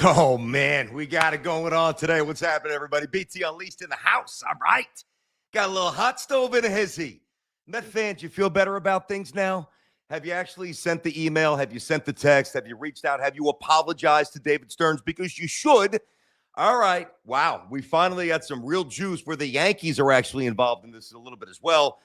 Oh, man, we got it going on today. What's happening, everybody? BT Unleashed in the house. All right. Got a little hot stove in a hizzy. Met fans, you feel better about things now? Have you actually sent the email? Have you sent the text? Have you reached out? Have you apologized to David Stearns? Because you should. All right. Wow. We finally got some real juice where the Yankees are actually involved in this a little bit as well.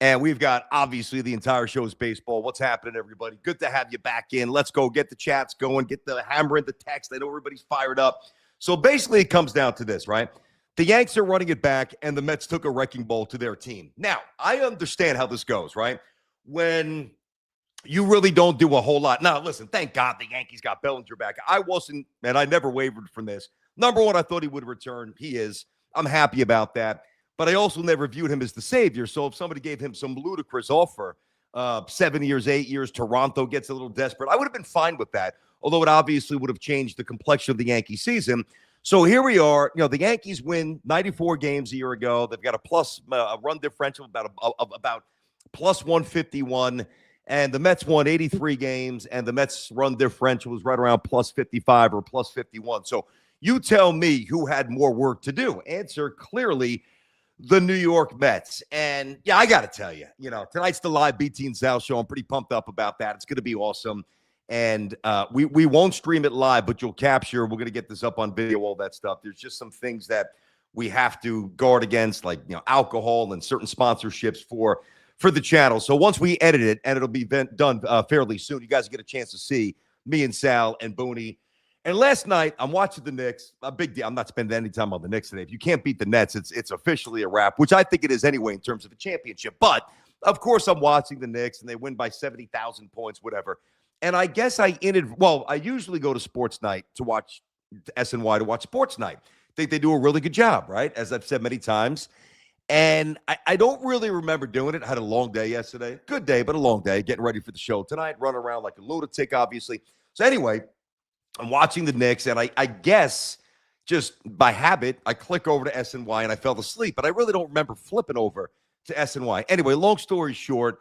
And we've got, obviously, the entire show's baseball. What's happening, everybody? Good to have you back in. Let's go get the chats going, get the hammer in the text. I know everybody's fired up. So basically, it comes down to this, right? The Yanks are running it back, and the Mets took a wrecking ball to their team. Now, I understand how this goes, right? When you really don't do a whole lot. Now, listen, thank God the Yankees got Bellinger back. I wasn't, and I never wavered from this. Number one, I thought he would return. He is. I'm happy about that. But I also never viewed him as the savior. So if somebody gave him some ludicrous offer, 7 years, 8 years, Toronto gets a little desperate, I would have been fine with that, although it obviously would have changed the complexion of the Yankee season. So here we are. You know, the Yankees win 94 games a year ago. They've got a run differential about plus 151. And the Mets won 83 games, and the Mets run differential was right around plus 55 or plus 51. So you tell me who had more work to do. Answer clearly the New York Mets. And yeah, I got to tell you, tonight's the live BT and Sal show. I'm pretty pumped up about that. It's going to be awesome. And we won't stream it live, but you'll capture. We're going to get this up on video, all that stuff. There's just some things that we have to guard against, like, alcohol and certain sponsorships for the channel. So once we edit it, and it'll be done fairly soon, you guys get a chance to see me and Sal and Booney. And last night, I'm watching the Knicks. A big deal. I'm not spending any time on the Knicks today. If you can't beat the Nets, it's officially a wrap, which I think it is anyway in terms of a championship. But, of course, I'm watching the Knicks, and they win by 70,000 points, whatever. And I guess I usually go to Sports Night to watch SNY, to watch Sports Night. I think they do a really good job, right? As I've said many times. And I don't really remember doing it. I had a long day yesterday. Good day, but a long day. Getting ready for the show tonight. Running around like a lunatic, obviously. So anyway, I'm watching the Knicks, and I guess just by habit, I click over to SNY, and I fell asleep. But I really don't remember flipping over to SNY. Anyway, long story short,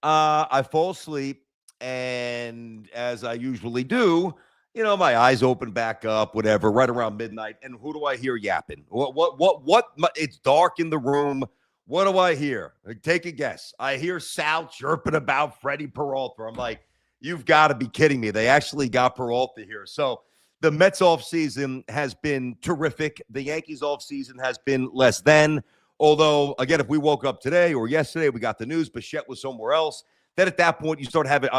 I fall asleep, and as I usually do, my eyes open back up, whatever, right around midnight. And who do I hear yapping? What? It's dark in the room. What do I hear? Take a guess. I hear Sal chirping about Freddy Peralta. I'm like, you've got to be kidding me. They actually got Peralta here. So the Mets offseason has been terrific. The Yankees offseason has been less than. Although, again, if we woke up today or yesterday, we got the news, Bichette was somewhere else. Then at that point, you start having,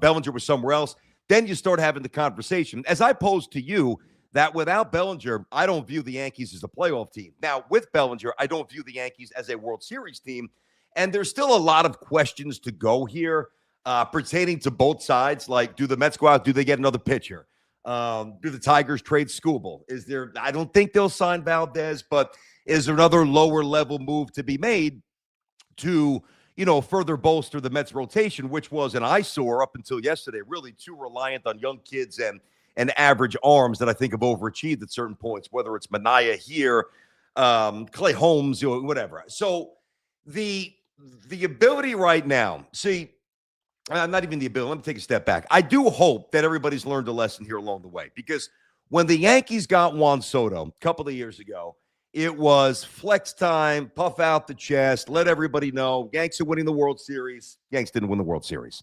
Bellinger was somewhere else. Then you start having the conversation, as I posed to you, that without Bellinger, I don't view the Yankees as a playoff team. Now, with Bellinger, I don't view the Yankees as a World Series team. And there's still a lot of questions to go here pertaining to both sides. Like, do the Mets go out? Do they get another pitcher? Do the Tigers trade Skubal? I don't think they'll sign Valdez, but is there another lower level move to be made to further bolster the Mets rotation, which was an eyesore up until yesterday, really too reliant on young kids and average arms that I think have overachieved at certain points, whether it's Manaea here, Clay Holmes, whatever. So the ability right now, not even the ability, let me take a step back. I do hope that everybody's learned a lesson here along the way, because when the Yankees got Juan Soto a couple of years ago, it was flex time, puff out the chest, let everybody know Yanks are winning the World Series. Yanks didn't win the World Series.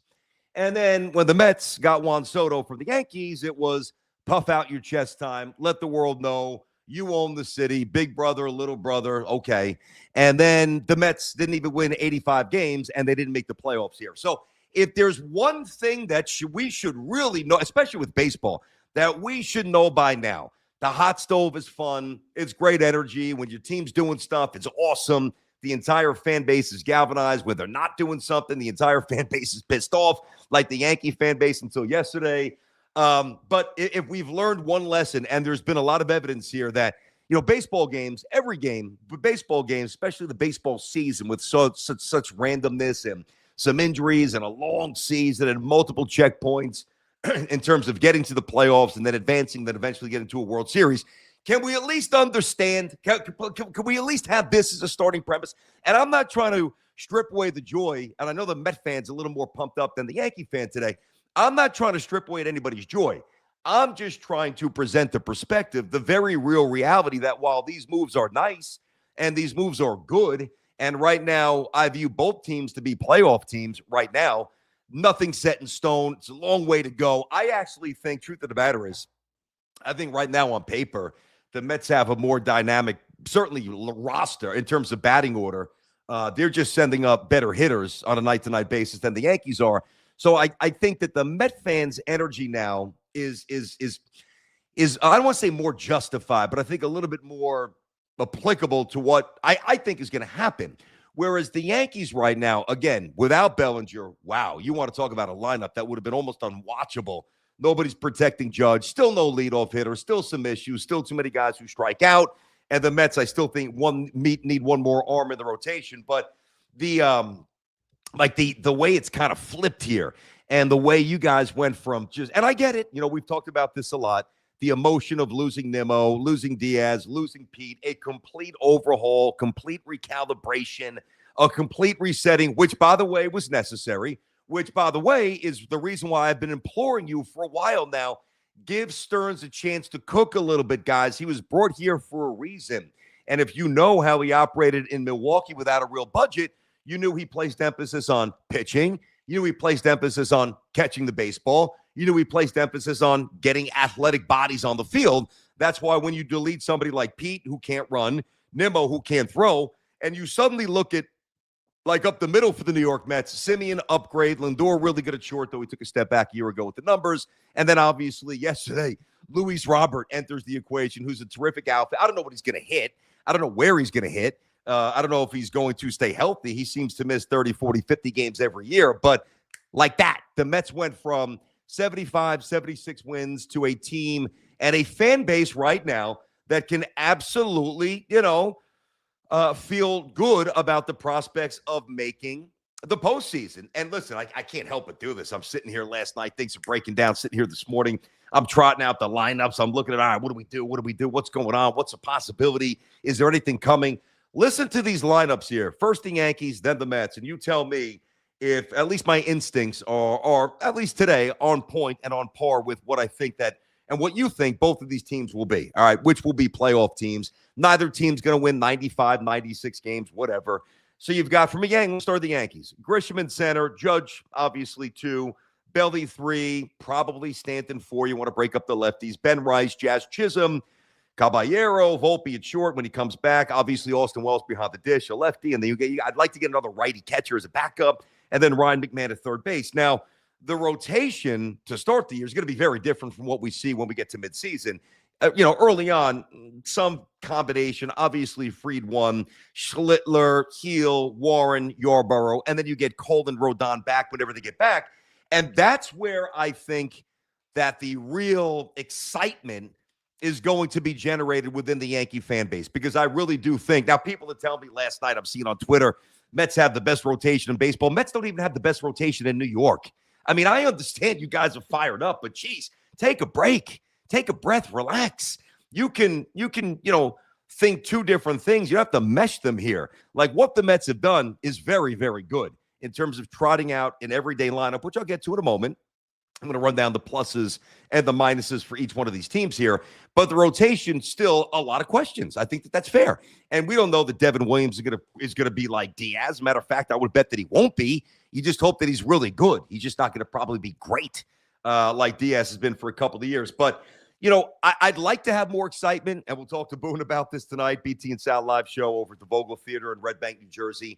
And then when the Mets got Juan Soto from the Yankees, it was puff out your chest time, let the world know you own the city, big brother, little brother, okay. And then the Mets didn't even win 85 games, and they didn't make the playoffs here. So if there's one thing that we should really know, especially with baseball, that we should know by now, the hot stove is fun. It's great energy. When your team's doing stuff, it's awesome. The entire fan base is galvanized. When they're not doing something, the entire fan base is pissed off, like the Yankee fan base until yesterday. But if we've learned one lesson, and there's been a lot of evidence here that, baseball games, every game, but baseball games, especially the baseball season with such randomness and some injuries and a long season and multiple checkpoints in terms of getting to the playoffs and then advancing, then eventually get into a World Series. Can we at least understand? Can we at least have this as a starting premise? And I'm not trying to strip away the joy, and I know the Met fan's a little more pumped up than the Yankee fan today. I'm not trying to strip away anybody's joy. I'm just trying to present the perspective, the very real reality that while these moves are nice and these moves are good, and right now I view both teams to be playoff teams right now, nothing's set in stone. It's a long way to go. I actually think, truth of the matter is, I think right now on paper, the Mets have a more dynamic, certainly roster in terms of batting order. They're just sending up better hitters on a night-to-night basis than the Yankees are. So I think that the Met fans' energy now is I don't want to say more justified, but I think a little bit more applicable to what I think is going to happen. Whereas the Yankees right now, again, without Bellinger, wow, you want to talk about a lineup that would have been almost unwatchable. Nobody's protecting Judge, still no leadoff hitter, still some issues, still too many guys who strike out. And the Mets, I still think need one more arm in the rotation. But the way it's kind of flipped here, and the way you guys went from just, and I get it, we've talked about this a lot, the emotion of losing Nimmo, losing Diaz, losing Pete, a complete overhaul, complete recalibration, a complete resetting, which, by the way, was necessary, which, by the way, is the reason why I've been imploring you for a while now. Give Stearns a chance to cook a little bit, guys. He was brought here for a reason. And if you know how he operated in Milwaukee without a real budget, you knew he placed emphasis on pitching. You knew he placed emphasis on catching the baseball. You knew he placed emphasis on getting athletic bodies on the field. That's why when you delete somebody like Pete, who can't run, Nimmo, who can't throw, and you suddenly look at, like, up the middle for the New York Mets, Simeon upgrade, Lindor really good at short, though he took a step back a year ago with the numbers. And then obviously yesterday, Luis Robert enters the equation, who's a terrific outfit. I don't know what he's going to hit. I don't know where he's going to hit. I don't know if he's going to stay healthy. He seems to miss 30, 40, 50 games every year. But like that, the Mets went from 75, 76 wins to a team and a fan base right now that can absolutely, feel good about the prospects of making the postseason. And listen, I can't help but do this. I'm sitting here last night, things are breaking down, sitting here this morning. I'm trotting out the lineups. I'm looking at, all right, what do we do? What do we do? What's going on? What's a possibility? Is there anything coming? Listen to these lineups here. First the Yankees, then the Mets. And you tell me if at least my instincts are at least today on point and on par with what I think that and what you think both of these teams will be. All right, which will be playoff teams. Neither team's going to win 95, 96 games, whatever. So you've got, from a Yankee, start the Yankees. Grisham in center, Judge, obviously, 2, Belly 3, probably Stanton 4. You want to break up the lefties. Ben Rice, Jazz Chisholm, Caballero, Volpe at short when he comes back. Obviously, Austin Wells behind the dish, a lefty. And then I'd like to get another righty catcher as a backup. And then Ryan McMahon at third base. Now, the rotation to start the year is going to be very different from what we see when we get to midseason. Early on, some combination, obviously Fried 1, Schlittler, Heel, Warren, Yarborough, and then you get Cole and Rodon back whenever they get back. And that's where I think that the real excitement is going to be generated within the Yankee fan base, because I really do think, now people that tell me last night, I'm seeing on Twitter, Mets have the best rotation in baseball. Mets don't even have the best rotation in New York. I mean, I understand you guys are fired up, but geez, take a break. Take a breath, relax. You can, think two different things. You have to mesh them here. Like what the Mets have done is very, very good in terms of trotting out an everyday lineup, which I'll get to in a moment. I'm going to run down the pluses and the minuses for each one of these teams here. But the rotation, still a lot of questions. I think that's fair. And we don't know that Devin Williams is going to be like Diaz. Matter of fact, I would bet that he won't be. You just hope that he's really good. He's just not going to probably be great like Diaz has been for a couple of years. But, I'd like to have more excitement, and we'll talk to Boone about this tonight, BT and Sal live show over at the Vogel Theater in Red Bank, New Jersey.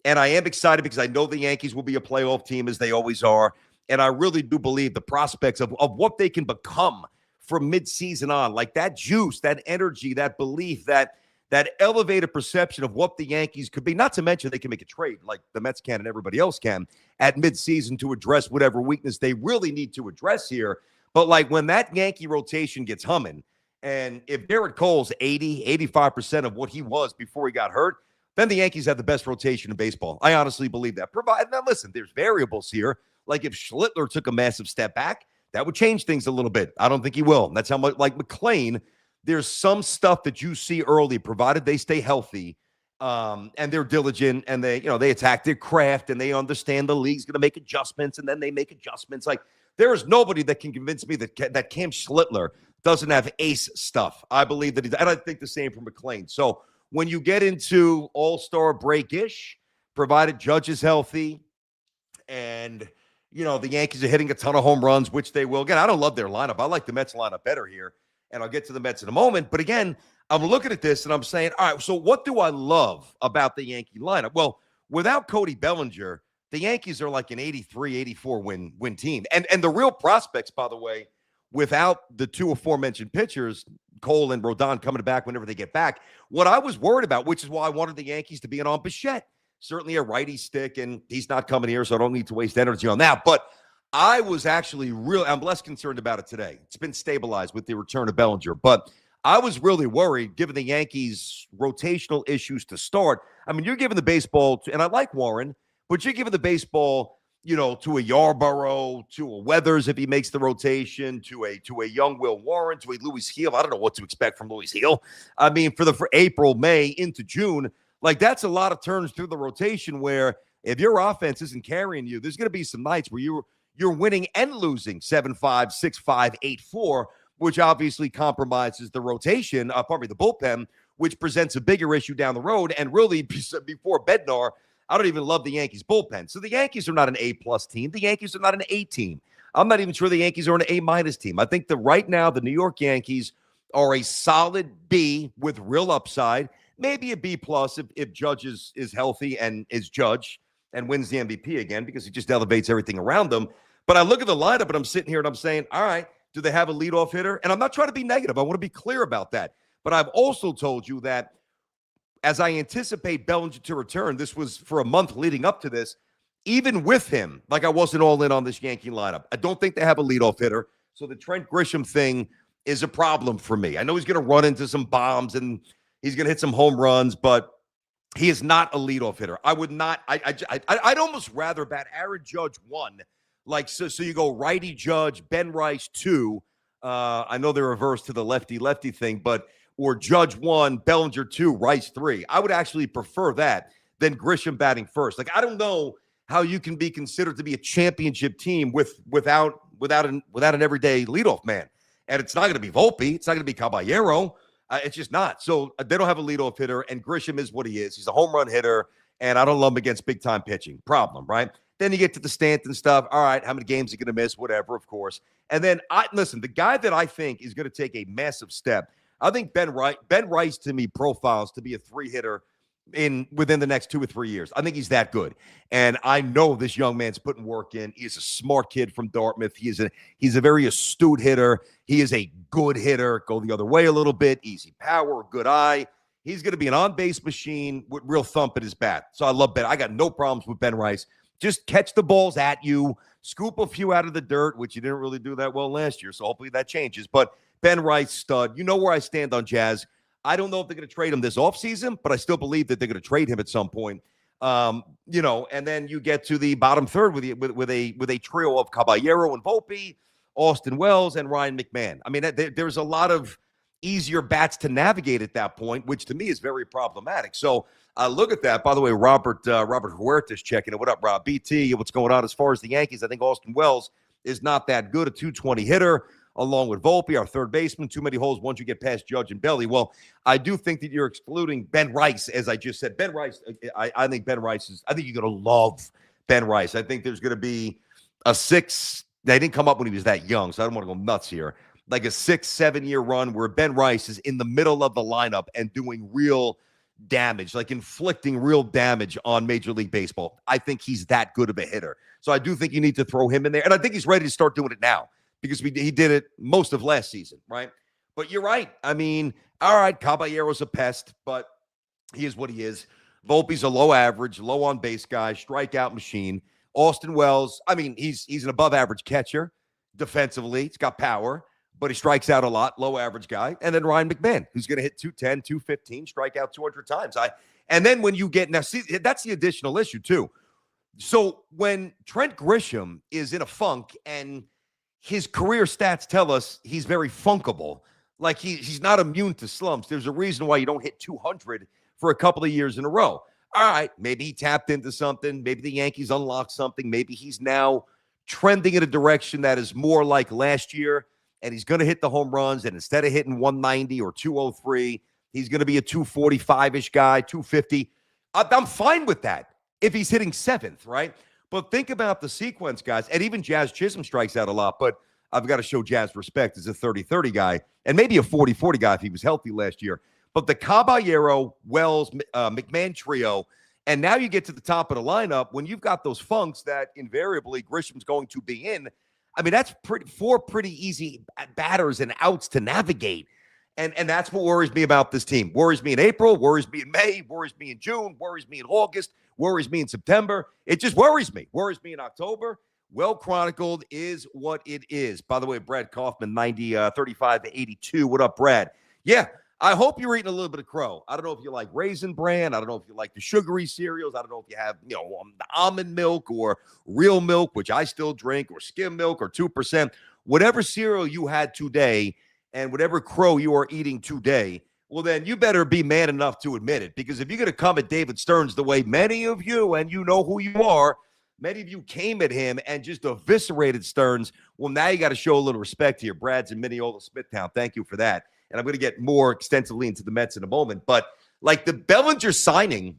And I am excited because I know the Yankees will be a playoff team, as they always are. And I really do believe the prospects of what they can become from midseason on, like that juice, that energy, that belief, that elevated perception of what the Yankees could be. Not to mention they can make a trade like the Mets can and everybody else can at midseason to address whatever weakness they really need to address here. But like when that Yankee rotation gets humming, and if Garrett Cole's 80, 85% of what he was before he got hurt, then the Yankees have the best rotation in baseball. I honestly believe that. Now, listen, there's variables here. Like if Schlittler took a massive step back, that would change things a little bit. I don't think he will. That's how much, like McClain, there's some stuff that you see early, provided they stay healthy, and they're diligent, and they attack their craft, and they understand the league's going to make adjustments, and then they make adjustments. Like There is nobody that can convince me that Cam Schlittler doesn't have ace stuff. I believe that and I think the same for McClain. So when you get into all-star break-ish, provided Judge is healthy and, the Yankees are hitting a ton of home runs, which they will. Again, I don't love their lineup. I like the Mets lineup better here, and I'll get to the Mets in a moment. But again, I'm looking at this and I'm saying, all right, so what do I love about the Yankee lineup? Well, without Cody Bellinger, the Yankees are like an 83, 84 win team. And the real prospects, by the way, without the two aforementioned pitchers, Cole and Rodon coming back whenever they get back, what I was worried about, which is why I wanted the Yankees to be in on Bichette. Certainly a righty stick, and he's not coming here, so I don't need to waste energy on that. But I was actually I'm less concerned about it today. It's been stabilized with the return of Bellinger. But I was really worried, given the Yankees' rotational issues to start. I mean, you're giving the baseball, and I like Warren, but you're giving the baseball, to a Yarborough, to a Weathers if he makes the rotation, to a young Will Warren, to a Luis Gil. I don't know what to expect from Luis Gil. I mean, for April, May, into June, like that's a lot of turns through the rotation where if your offense isn't carrying you, there's going to be some nights where you're winning and losing 7-5, 6-5, 8-4, which obviously compromises the rotation, the bullpen, which presents a bigger issue down the road. And really, before Bednar, I don't even love the Yankees bullpen. So the Yankees are not an A-plus team. The Yankees are not an A team. I'm not even sure the Yankees are an A-minus team. I think that right now the New York Yankees are a solid B with real upside, maybe a B-plus if Judge is healthy and is Judge and wins the MVP again because he just elevates everything around them. But I look at the lineup and I'm sitting here and I'm saying, all right, do they have a leadoff hitter? And I'm not trying to be negative. I want to be clear about that. But I've also told you that as I anticipate Bellinger to return, this was for a month leading up to this, even with him, like I wasn't all in on this Yankee lineup. I don't think they have a leadoff hitter. So the Trent Grisham thing is a problem for me. I know he's going to run into some bombs and he's going to hit some home runs, but he is not a leadoff hitter. I would not. I'd almost rather bat Aaron Judge 1. Like, so you go righty Judge, Ben Rice 2. I know they're reversed to the lefty thing, but or Judge 1, Bellinger 2, Rice 3. I would actually prefer that than Grisham batting first. Like, I don't know how you can be considered to be a championship team without an everyday leadoff man. And it's not going to be Volpe. It's not going to be Caballero. It's just not. So they don't have a leadoff hitter, and Grisham is what he is. He's a home run hitter, and I don't love him against big-time pitching. Problem, right? Then you get to the Stanton stuff. All right, how many games are you going to miss? Whatever, of course. And then, listen, the guy that I think is going to take a massive step, I think Ben Rice, to me, profiles to be a 3-hitter within the next 2 or 3 years. I think he's that good. And I know this young man's putting work in. He is a smart kid from Dartmouth. He's a very astute hitter. He is a good hitter. Go the other way a little bit. Easy power, good eye. He's going to be an on-base machine with real thump at his bat. So I love Ben. I got no problems with Ben Rice. Just catch the balls at you, scoop a few out of the dirt, which you didn't really do that well last year. So hopefully that changes. But Ben Rice, stud. You know where I stand on Jazz. I don't know if they're going to trade him this offseason, but I still believe that they're going to trade him at some point. And then you get to the bottom third with a trio of Caballero and Volpe, Austin Wells, and Ryan McMahon. I mean, there's a lot of easier bats to navigate at that point, which to me is very problematic. So look at that. By the way, Robert Huertas checking it. What up, Rob? BT, what's going on? As far as the Yankees, I think Austin Wells is not that good, a 220 hitter, along with Volpe, our third baseman. Too many holes once you get past Judge and Belly. Well, I do think that you're excluding Ben Rice, as I just said. Ben Rice, I think Ben Rice I think you're going to love Ben Rice. I think there's going to be a 6. They didn't come up when he was that young, so I don't want to go nuts here. Like a 6-7 year run where Ben Rice is in the middle of the lineup and doing real damage, like inflicting real damage on Major League Baseball. I think he's that good of a hitter. So I do think you need to throw him in there. And I think he's ready to start doing it now because he did it most of last season, right? But you're right. I mean, all right, Caballero's a pest, but he is what he is. Volpe's a low average, low on base guy, strikeout machine. Austin Wells, I mean, he's an above average catcher defensively. He's got power, but he strikes out a lot, low average guy. And then Ryan McMahon, who's going to hit 210, 215, strike out 200 times. And then when you get, now see, that's the additional issue too. So when Trent Grisham is in a funk and his career stats tell us he's very funkable, like he's not immune to slumps. There's a reason why you don't hit 200 for a couple of years in a row. All right, maybe he tapped into something. Maybe the Yankees unlocked something. Maybe he's now trending in a direction that is more like last year, and he's going to hit the home runs, and instead of hitting 190 or 203, he's going to be a 245-ish guy, 250. I'm fine with that if he's hitting seventh, right? But think about the sequence, guys. And even Jazz Chisholm strikes out a lot, but I've got to show Jazz respect as a 30-30 guy and maybe a 40-40 guy if he was healthy last year. But the Caballero, Wells, McMahon trio, and now you get to the top of the lineup when you've got those funks that invariably Grisham's going to be in. I mean, that's four pretty easy batters and outs to navigate. And that's what worries me about this team. Worries me in April, worries me in May, worries me in June, worries me in August, worries me in September. It just worries me. Worries me in October. Well chronicled is what it is. By the way, Brad Kaufman, 35-82. What up, Brad? Yeah, I hope you're eating a little bit of crow. I don't know if you like Raisin Bran. I don't know if you like the sugary cereals. I don't know if you have, the almond milk or real milk, which I still drink, or skim milk or 2%. Whatever cereal you had today and whatever crow you are eating today, well, then you better be man enough to admit it. Because if you're going to come at David Stearns the way many of you, and you know who you are, many of you came at him and just eviscerated Stearns, well, now you got to show a little respect here. Brad's in Mineola, Smithtown. Thank you for that. And I'm going to get more extensively into the Mets in a moment. But like the Bellinger signing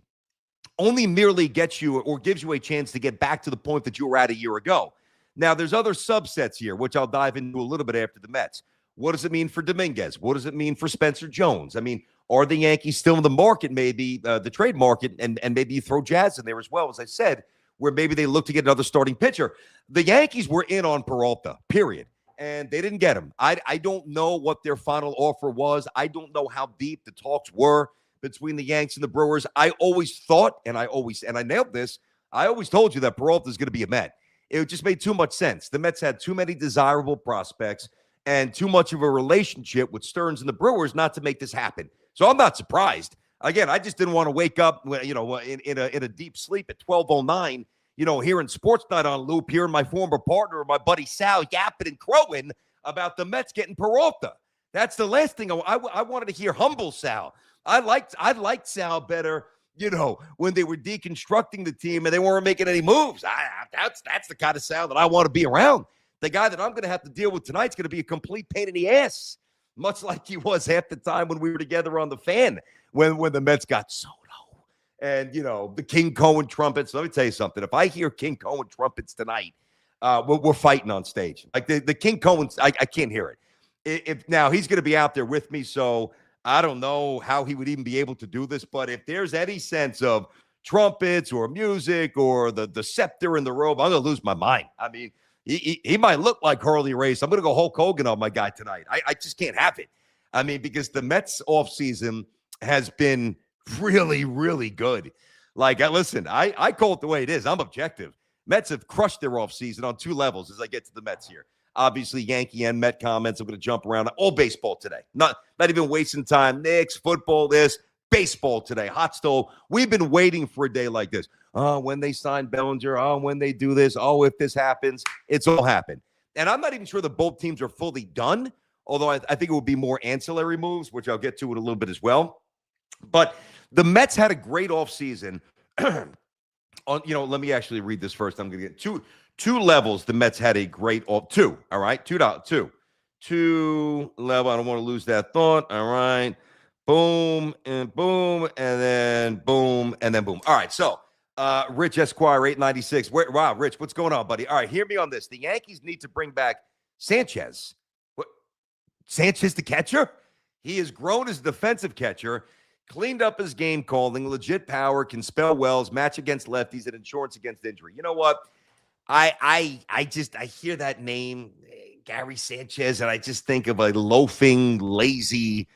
only merely gets you or gives you a chance to get back to the point that you were at a year ago. Now, there's other subsets here, which I'll dive into a little bit after the Mets. What does it mean for Dominguez? What does it mean for Spencer Jones? I mean, are the Yankees still in the market, maybe the trade market, and maybe you throw Jazz in there as well, as I said, where maybe they look to get another starting pitcher. The Yankees were in on Peralta, period, and they didn't get him. I don't know what their final offer was. I don't know how deep the talks were between the Yanks and the Brewers. I always thought, and I nailed this, I always told you that Peralta is going to be a Met. It just made too much sense. The Mets had too many desirable prospects and too much of a relationship with Stearns and the Brewers not to make this happen. So I'm not surprised. Again, I just didn't want to wake up, in a deep sleep at 12:09, hearing Sports Night on loop, hearing my former partner, my buddy Sal, yapping and crowing about the Mets getting Peralta. That's the last thing I wanted to hear. Humble Sal. I liked Sal better, when they were deconstructing the team and they weren't making any moves. That's the kind of Sal that I want to be around. The guy that I'm going to have to deal with tonight is going to be a complete pain in the ass, much like he was half the time when we were together on the fan when the Mets got so low. And, the King Cohen trumpets. Let me tell you something. If I hear King Cohen trumpets tonight, we're fighting on stage. Like the King Cohen, I can't hear it. If now he's going to be out there with me, so I don't know how he would even be able to do this. But if there's any sense of trumpets or music or the scepter in the robe, I'm going to lose my mind. I mean, he might look like Harley Race. I'm going to go Hulk Hogan on my guy tonight. I just can't have it. I mean, because the Mets offseason has been really, really good. Like, listen, I call it the way it is. I'm objective. Mets have crushed their offseason on two levels as I get to the Mets here. Obviously, Yankee and Met comments. I'm going to jump around. All baseball today. Not even wasting time. Knicks, football, this. Baseball today. Hot stove. We've been waiting for a day like this. Oh, when they sign Bellinger. Oh, when they do this. Oh, if this happens. It's all happened. And I'm not even sure that both teams are fully done, although I think it would be more ancillary moves, which I'll get to in a little bit as well. But the Mets had a great offseason. Let me actually read this first. I'm going to get two levels. The Mets had a great two. All right. Two level. I don't want to lose that thought. All right. Boom, and then boom, and then boom. All right, so Rich Esquire, 896. Wow, Rich, what's going on, buddy? All right, hear me on this. The Yankees need to bring back Sanchez. What? Sanchez the catcher? He has grown as a defensive catcher, cleaned up his game calling, legit power, can spell wells, match against lefties, and insurance against injury. You know what? I hear that name, Gary Sanchez, and I just think of a loafing, lazy,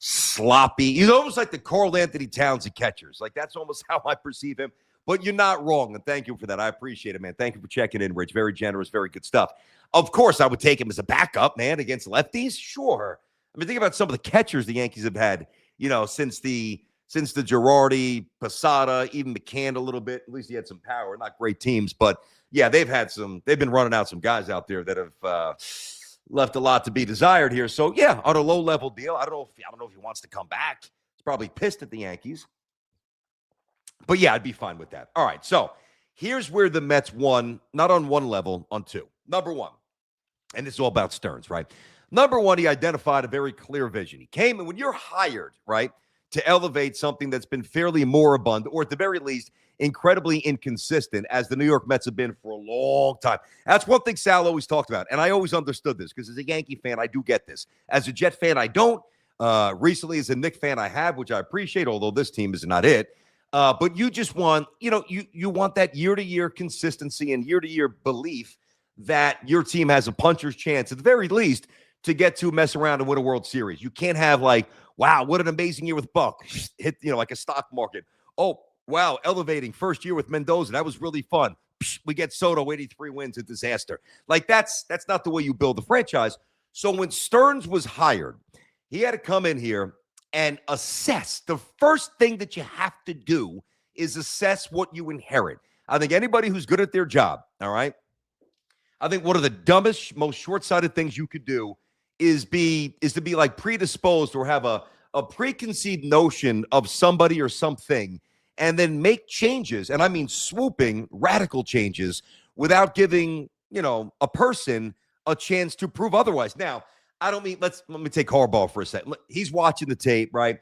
sloppy. He's almost like the Carl Anthony Towns of catchers. Like, that's almost how I perceive him. But you're not wrong, and thank you for that. I appreciate it, man. Thank you for checking in, Rich. Very generous, very good stuff. Of course, I would take him as a backup, man, against lefties. Sure. I mean, think about some of the catchers the Yankees have had, since the Girardi, Posada, even McCann a little bit. At least he had some power. Not great teams, but yeah, they've been running out some guys out there that have left a lot to be desired here. So yeah, on a low level deal. I don't know if he wants to come back. He's probably pissed at the Yankees. But yeah, I'd be fine with that. All right. So Here's where the Mets won, not on one level, on two. Number one, and this is all about Stearns, right? Number one, he identified a very clear vision. He came, and when you're hired, right, to elevate something that's been fairly moribund, or at the very least, incredibly inconsistent, as the New York Mets have been for a long time. That's one thing Sal always talked about, and I always understood this, because as a Yankee fan, I do get this. As a Jet fan, I don't. Recently, as a Knicks fan, I have, which I appreciate, although this team is not it. But you just want, you want that year-to-year consistency and year-to-year belief that your team has a puncher's chance, at the very least, to get to mess around and win a World Series. You can't have wow, what an amazing year with Buck. Hit, like a stock market. Oh, wow, elevating first year with Mendoza. That was really fun. We get Soto, 83 wins, a disaster. That's not the way you build a franchise. So when Stearns was hired, he had to come in here and assess. The first thing that you have to do is assess what you inherit. I think anybody who's good at their job, all right, I think one of the dumbest, most short-sighted things you could do is to be predisposed or have a preconceived notion of somebody or something, and then make changes, and I mean swooping, radical changes, without giving, a person a chance to prove otherwise. Now, I don't mean, let me take Harbaugh for a second. He's watching the tape, right?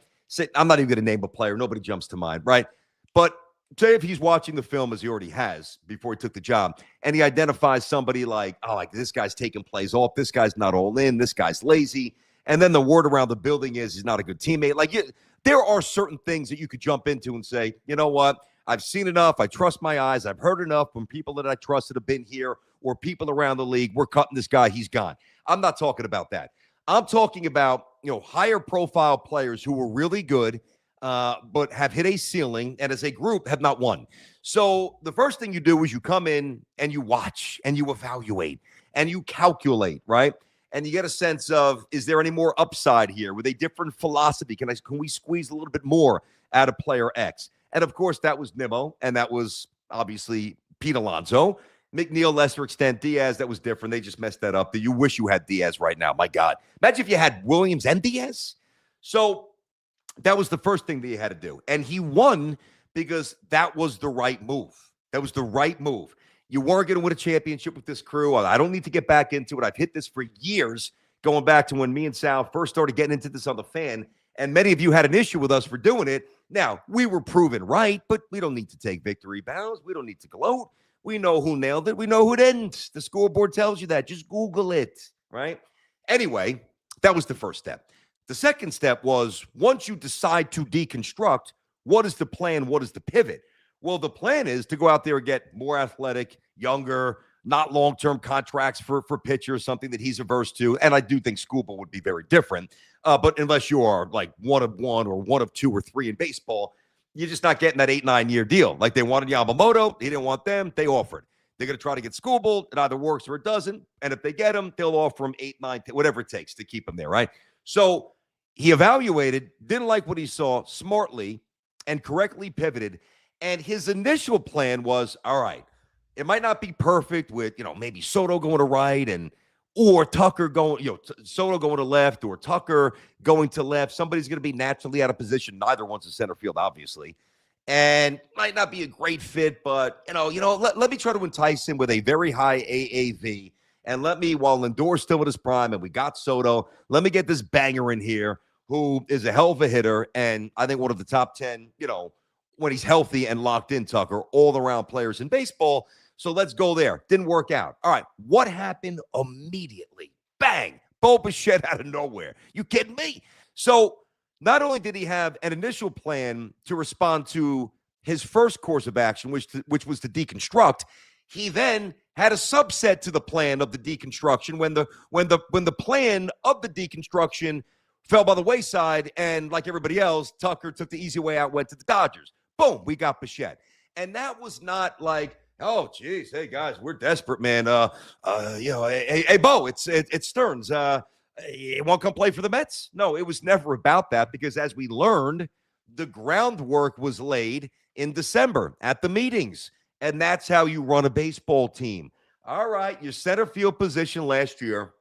I'm not even going to name a player. Nobody jumps to mind, right? But say if he's watching the film, as he already has before he took the job, and he identifies somebody like this guy's taking plays off, this guy's not all in, this guy's lazy, and then the word around the building is he's not a good teammate. There are certain things that you could jump into and say, you know what? I've seen enough. I trust my eyes. I've heard enough from people that I trust that have been here or people around the league. We're cutting this guy. He's gone. I'm not talking about that. I'm talking about, higher profile players who were really good, but have hit a ceiling, and as a group have not won. So the first thing you do is you come in and you watch and you evaluate and you calculate, right? And you get a sense of, is there any more upside here with a different philosophy? Can we squeeze a little bit more out of player X? And of course, that was Nimmo, and that was obviously Pete Alonso. McNeil, lesser extent, Diaz, that was different. They just messed that up. You wish you had Diaz right now. My God. Imagine if you had Williams and Diaz. So that was the first thing that he had to do. And he won because that was the right move. That was the right move. You weren't going to win a championship with this crew. I don't need to get back into it. I've hit this for years, going back to when me and Sal first started getting into this on the Fan. And many of you had an issue with us for doing it. Now, we were proven right, but we don't need to take victory bows. We don't need to gloat. We know who nailed it. We know who didn't. The scoreboard tells you that. Just Google it, right? Anyway, that was the first step. The second step was, once you decide to deconstruct, what is the plan? What is the pivot? Well, the plan is to go out there and get more athletic, younger, not long-term contracts for pitchers, something that he's averse to. And I do think scuba would be very different. But unless you are like one of one or one of two or three in baseball, you're just not getting that 8-9 year deal. Like they wanted Yamamoto. He didn't want them. They offered. They're going to try to get Skubal. It either works or it doesn't. And if they get him, they'll offer him 8, 9, 10, whatever it takes to keep him there, right? So he evaluated, didn't like what he saw, smartly and correctly pivoted. And his initial plan was, all right, it might not be perfect with, maybe Soto going to right or Tucker going, Soto going to left or Tucker going to left. Somebody's going to be naturally out of position. Neither one's a center field, obviously. And might not be a great fit, but, let me try to entice him with a very high AAV. And while Lindor's still in his prime and we got Soto, let me get this banger in here who is a hell of a hitter. And I think one of the top 10, when he's healthy and locked in, Tucker, all-around players in baseball. So let's go there. Didn't work out. All right, what happened immediately? Bang! Bo Bichette out of nowhere. You kidding me? So not only did he have an initial plan to respond to his first course of action, which was to deconstruct, he then had a subset to the plan of the deconstruction when the plan of the deconstruction fell by the wayside, and like everybody else, Tucker took the easy way out, went to the Dodgers. Boom, we got Bichette. And that was not like, oh, geez, hey, guys, we're desperate, man. Hey, Bo, it's Stearns. You won't come play for the Mets? No, it was never about that because, as we learned, the groundwork was laid in December at the meetings, and that's how you run a baseball team. All right, your center field position last year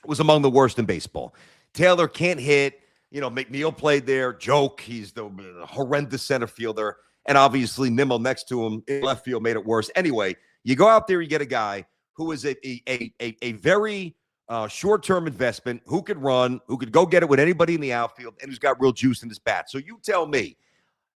was among the worst in baseball. Taylor can't hit. McNeil played there. Joke. He's the horrendous center fielder. And obviously, Nimmo next to him in left field made it worse. Anyway, you go out there, you get a guy who is a very short-term investment, who could run, who could go get it with anybody in the outfield, and who's got real juice in his bat. So you tell me,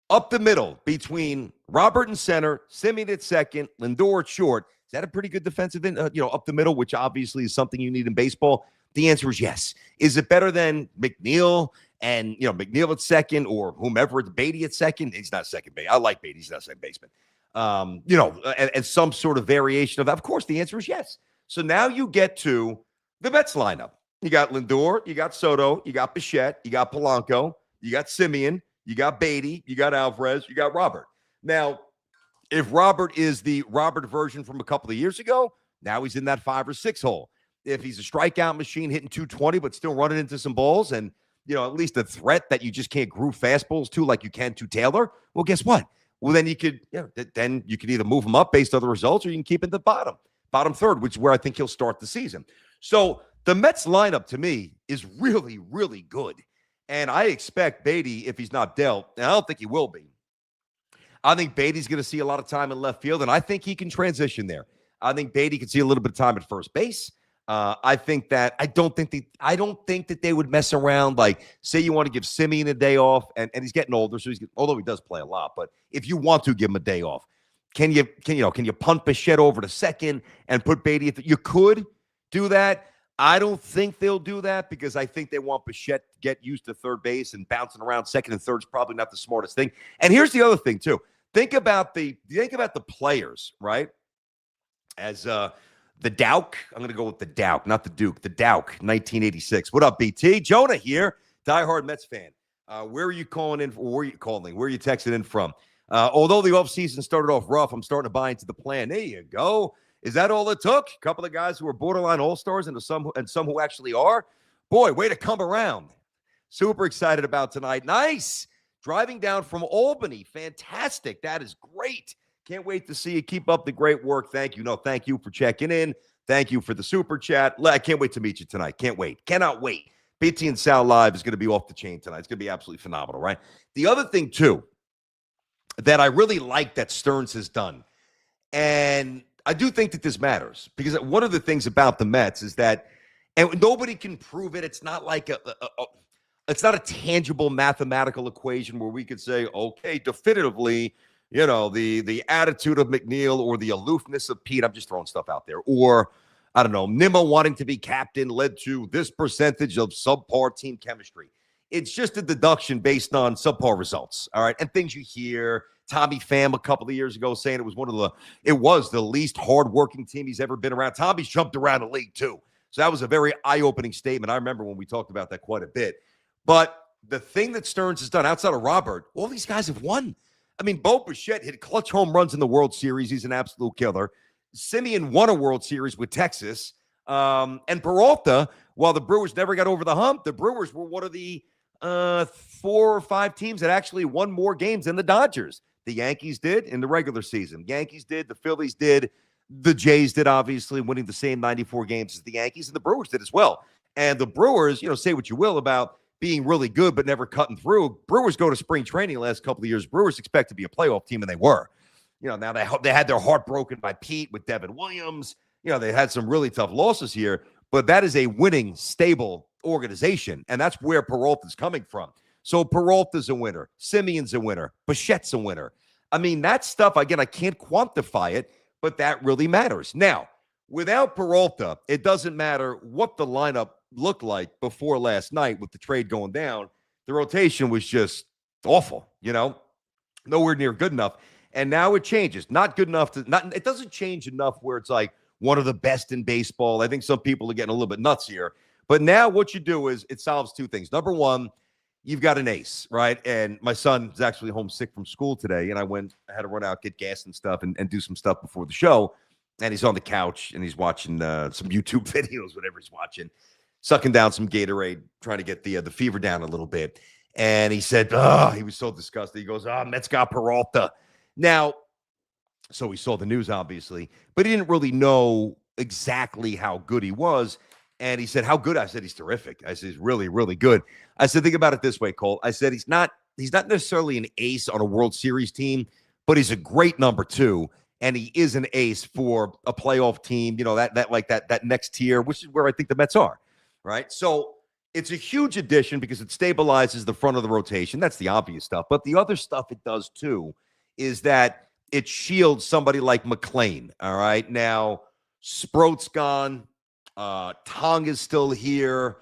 up the middle between Robert in center, Simeon at second, Lindor at short, is that a pretty good defensive up the middle, which obviously is something you need in baseball? The answer is yes. Is it better than McNeil and, McNeil at second or whomever, Batty at second? He's not second base. I like Batty. He's not second baseman. And some sort of variation of that. Of course, the answer is yes. So now you get to the Mets lineup. You got Lindor, you got Soto, you got Bichette, you got Polanco, you got Simeon, you got Batty, you got Alvarez, you got Robert. Now, if Robert is the Robert version from a couple of years ago, now he's in that 5 or 6 hole. If he's a strikeout machine hitting 220 but still running into some balls and, at least a threat that you just can't groove fastballs to like you can to Taylor, well, guess what? Well, then you could either move him up based on the results or you can keep him at the bottom third, which is where I think he'll start the season. So the Mets lineup to me is really, really good. And I expect Batty, if he's not dealt, and I don't think he will be, I think Batty's going to see a lot of time in left field, and I think he can transition there. I think Batty can see a little bit of time at first base. I don't think that they would mess around. Like, say you want to give Simeon a day off, and he's getting older, so although he does play a lot, but if you want to give him a day off, can you punt Bichette over to second and put Batty at you could do that. I don't think they'll do that because I think they want Bichette to get used to third base, and bouncing around second and third is probably not the smartest thing. And here's the other thing too. Think about the players, right? As the Douk, I'm going to go with the Douk, not the Duke, the Douk, 1986. What up, BT? Jonah here, diehard Mets fan. Where are you calling in? Where are you calling? Where are you texting in from? Although the offseason started off rough, I'm starting to buy into the plan. There you go. Is that all it took? A couple of guys who are borderline all-stars and some who actually are? Boy, way to come around. Super excited about tonight. Nice. Driving down from Albany. Fantastic. That is great. Can't wait to see you. Keep up the great work. Thank you. No, thank you for checking in. Thank you for the super chat. I can't wait to meet you tonight. Can't wait. Cannot wait. BT and Sal Live is going to be off the chain tonight. It's going to be absolutely phenomenal, right? The other thing, too, that I really like that Stearns has done, and I do think that this matters because one of the things about the Mets is that, and nobody can prove it. It's not like it's not a tangible mathematical equation where we could say, okay, definitively, the attitude of McNeil or the aloofness of Pete. I'm just throwing stuff out there. Or, I don't know, Nimmo wanting to be captain led to this percentage of subpar team chemistry. It's just a deduction based on subpar results. All right. And things you hear. Tommy Pham a couple of years ago saying it was the least hardworking team he's ever been around. Tommy's jumped around the league too. So that was a very eye-opening statement. I remember when we talked about that quite a bit. But the thing that Stearns has done outside of Robert, all these guys have won. I mean, Bo Bichette hit clutch home runs in the World Series. He's an absolute killer. Simeon won a World Series with Texas. And Peralta, while the Brewers never got over the hump, the Brewers were one of the 4 or 5 teams that actually won more games than the Dodgers. The Yankees did in the regular season. Yankees did. The Phillies did. The Jays did, obviously, winning the same 94 games as the Yankees, and the Brewers did as well. And the Brewers, say what you will about being really good but never cutting through. Brewers go to spring training the last couple of years. Brewers expect to be a playoff team, and they were. Now they had their heart broken by Pete with Devin Williams. They had some really tough losses here, but that is a winning, stable organization, and that's where Peralta's coming from. So Peralta's a winner. Simeon's a winner. Bichette's a winner. I mean, that stuff, again, I can't quantify it, but that really matters. Now, without Peralta, it doesn't matter what the lineup looked like before last night with the trade going down. The rotation was just awful, nowhere near good enough. And now it changes. Not good enough it doesn't change enough where it's like one of the best in baseball. I think some people are getting a little bit nuts here. But now what you do is it solves 2 things. Number one, you've got an ace, right? And my son is actually homesick from school today, and I had to run out, get gas and stuff, and do some stuff before the show. And he's on the couch, and he's watching some YouTube videos, whatever he's watching, sucking down some Gatorade, trying to get the fever down a little bit. And he said, he was so disgusted. He goes, Mets got Peralta. Now, so he saw the news, obviously, but he didn't really know exactly how good he was. And he said, how good? I said, he's terrific. I said, he's really, really good. I said, think about it this way, Cole. I said, he's not necessarily an ace on a World Series team, but he's a great number 2, and he is an ace for a playoff team, that next tier, which is where I think the Mets are, right? So it's a huge addition because it stabilizes the front of the rotation. That's the obvious stuff. But the other stuff it does too is that it shields somebody like McClain, all right? Now, Sproat's gone. Tong is still here.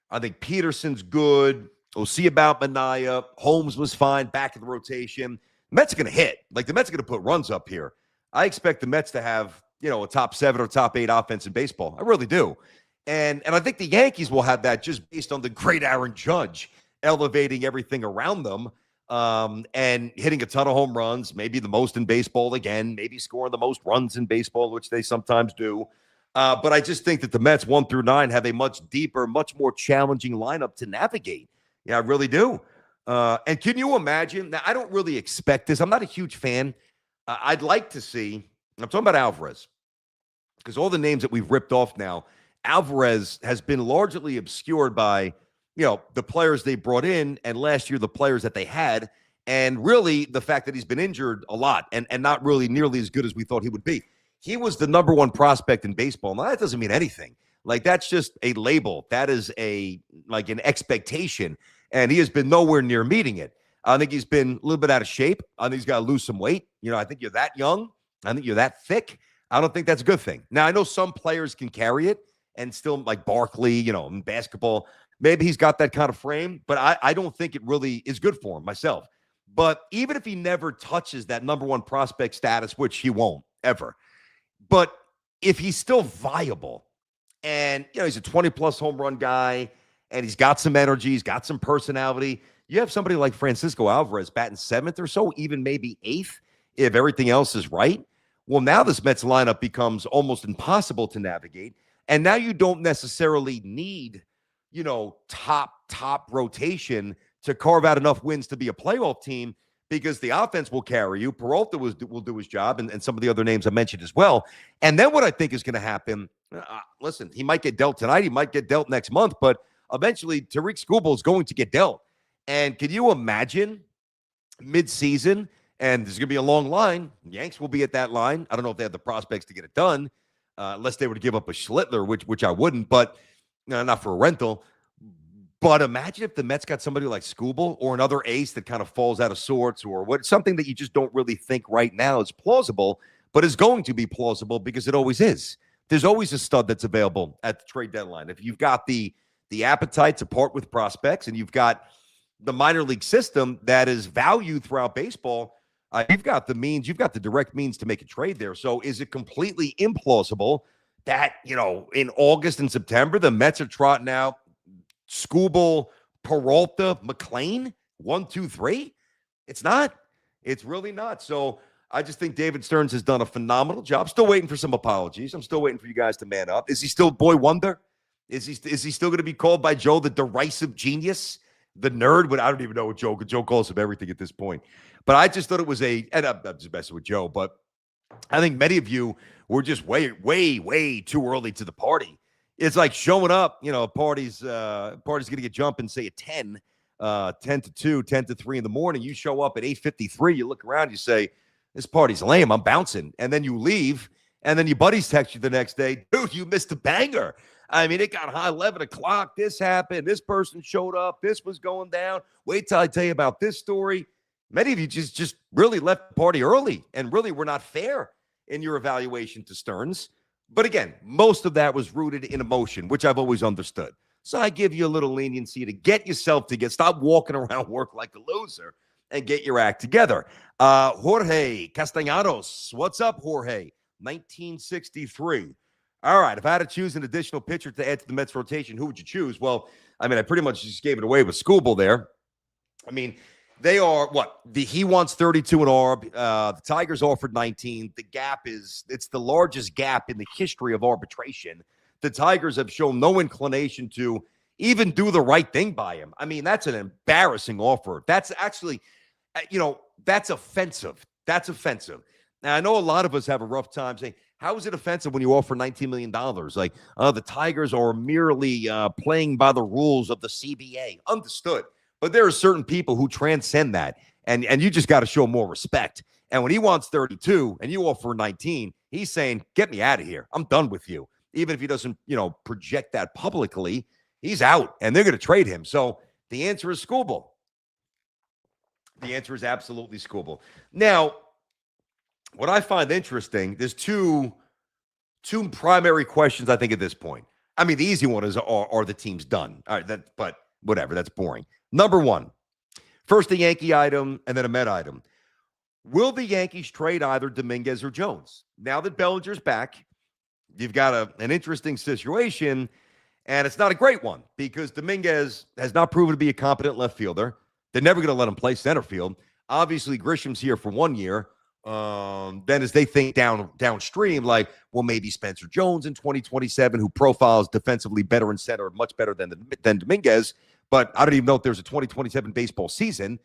I think Peterson's good. We'll see about Manaea. Holmes was fine, back in the rotation. Mets are going to hit. The Mets are going to put runs up here. I expect the Mets to have, a top 7 or top 8 offense in baseball. I really do. And I think the Yankees will have that just based on the great Aaron Judge elevating everything around them and hitting a ton of home runs, maybe the most in baseball again, maybe scoring the most runs in baseball, which they sometimes do. But I just think that the Mets 1 through 9 have a much deeper, much more challenging lineup to navigate. Yeah, I really do. And can you imagine? Now, I don't really expect this. I'm not a huge fan. I'd like to see, I'm talking about Alvarez, because all the names that we've ripped off now, Alvarez has been largely obscured by, the players they brought in, and last year the players that they had, and really the fact that he's been injured a lot and not really nearly as good as we thought he would be. He was the number 1 prospect in baseball. Now, that doesn't mean anything. That's just a label. That is an expectation, and he has been nowhere near meeting it. I think he's been a little bit out of shape. I think he's got to lose some weight. I think you're that young. I think you're that thick. I don't think that's a good thing. Now, I know some players can carry it and still, like Barkley, in basketball, maybe he's got that kind of frame, but I don't think it really is good for him myself. But even if he never touches that number 1 prospect status, which he won't ever, but if he's still viable and, he's a 20-plus home run guy and he's got some energy, he's got some personality, you have somebody like Francisco Alvarez batting 7th or so, even maybe 8th, if everything else is right. Well, now this Mets lineup becomes almost impossible to navigate. And now you don't necessarily need, top rotation to carve out enough wins to be a playoff team, because the offense will carry you. Peralta will do his job, and some of the other names I mentioned as well. And then what I think is going to happen, listen, he might get dealt tonight. He might get dealt next month, but eventually Tariq Skubal is going to get dealt. And can you imagine mid-season, and there's going to be a long line. Yanks will be at that line. I don't know if they have the prospects to get it done, unless they were to give up a Schlittler, which I wouldn't, but not for a rental. But imagine if the Mets got somebody like Skubal or another ace that kind of falls out of sorts, or something that you just don't really think right now is plausible, but is going to be plausible because it always is. There's always a stud that's available at the trade deadline. If you've got the appetite to part with prospects, and you've got the minor league system that is valued throughout baseball, you've got the means, you've got the direct means to make a trade there. So is it completely implausible that, in August and September, the Mets are trotting out Skubal, Peralta, McClain, 1, 2, 3? It's not. It's really not. So I just think David Stearns has done a phenomenal job. Still waiting for some apologies. I'm still waiting for you guys to man up. Is he still Boy Wonder? Is he still going to be called by Joe the derisive genius, the nerd? But I don't even know what Joe calls him everything at this point. But I just thought it was and I'm just messing with Joe, but I think many of you were just way, way, way too early to the party. It's like showing up, party's going to get jumping, say at 10 to 2, 10 to 3 in the morning. You show up at 8:53, you look around, you say, this party's lame, I'm bouncing. And then you leave, and then your buddies text you the next day, dude, you missed a banger. I mean, it got high 11 o'clock, this happened, this person showed up, this was going down. Wait till I tell you about this story. Many of you just really left the party early and really were not fair in your evaluation to Stearns. But again, most of that was rooted in emotion, which I've always understood. So I give you a little leniency to get yourself together. Stop walking around work like a loser and get your act together. Jorge Castellanos. What's up, Jorge? 1963. All right. If I had to choose an additional pitcher to add to the Mets rotation, who would you choose? Well, I mean, I pretty much just gave it away with Skubal there. I mean, they are what? He wants 32 in ARB. The Tigers offered 19. The gap it's the largest gap in the history of arbitration. The Tigers have shown no inclination to even do the right thing by him. I mean, that's an embarrassing offer. That's actually, that's offensive. That's offensive. Now, I know a lot of us have a rough time saying, how is it offensive when you offer $19 million? Like, the Tigers are merely playing by the rules of the CBA. Understood. But there are certain people who transcend that, and you just got to show more respect. And when he wants 32 and you offer 19, he's saying, get me out of here. I'm done with you. Even if he doesn't, project that publicly, he's out and they're going to trade him. So the answer is Skubal. The answer is absolutely Skubal. Now, what I find interesting, there's two primary questions, I think, at this point. I mean, the easy one is, are the teams done? All right, but whatever, that's boring. Number one, first a Yankee item and then a Met item. Will the Yankees trade either Dominguez or Jones? Now that Bellinger's back, you've got an interesting situation, and it's not a great one because Dominguez has not proven to be a competent left fielder. They're never going to let him play center field. Obviously, Grisham's here for 1 year. Then as they think downstream, like, well, maybe Spencer Jones in 2027, who profiles defensively better in center, much better than Dominguez. But I don't even know if there's a 2027 baseball season.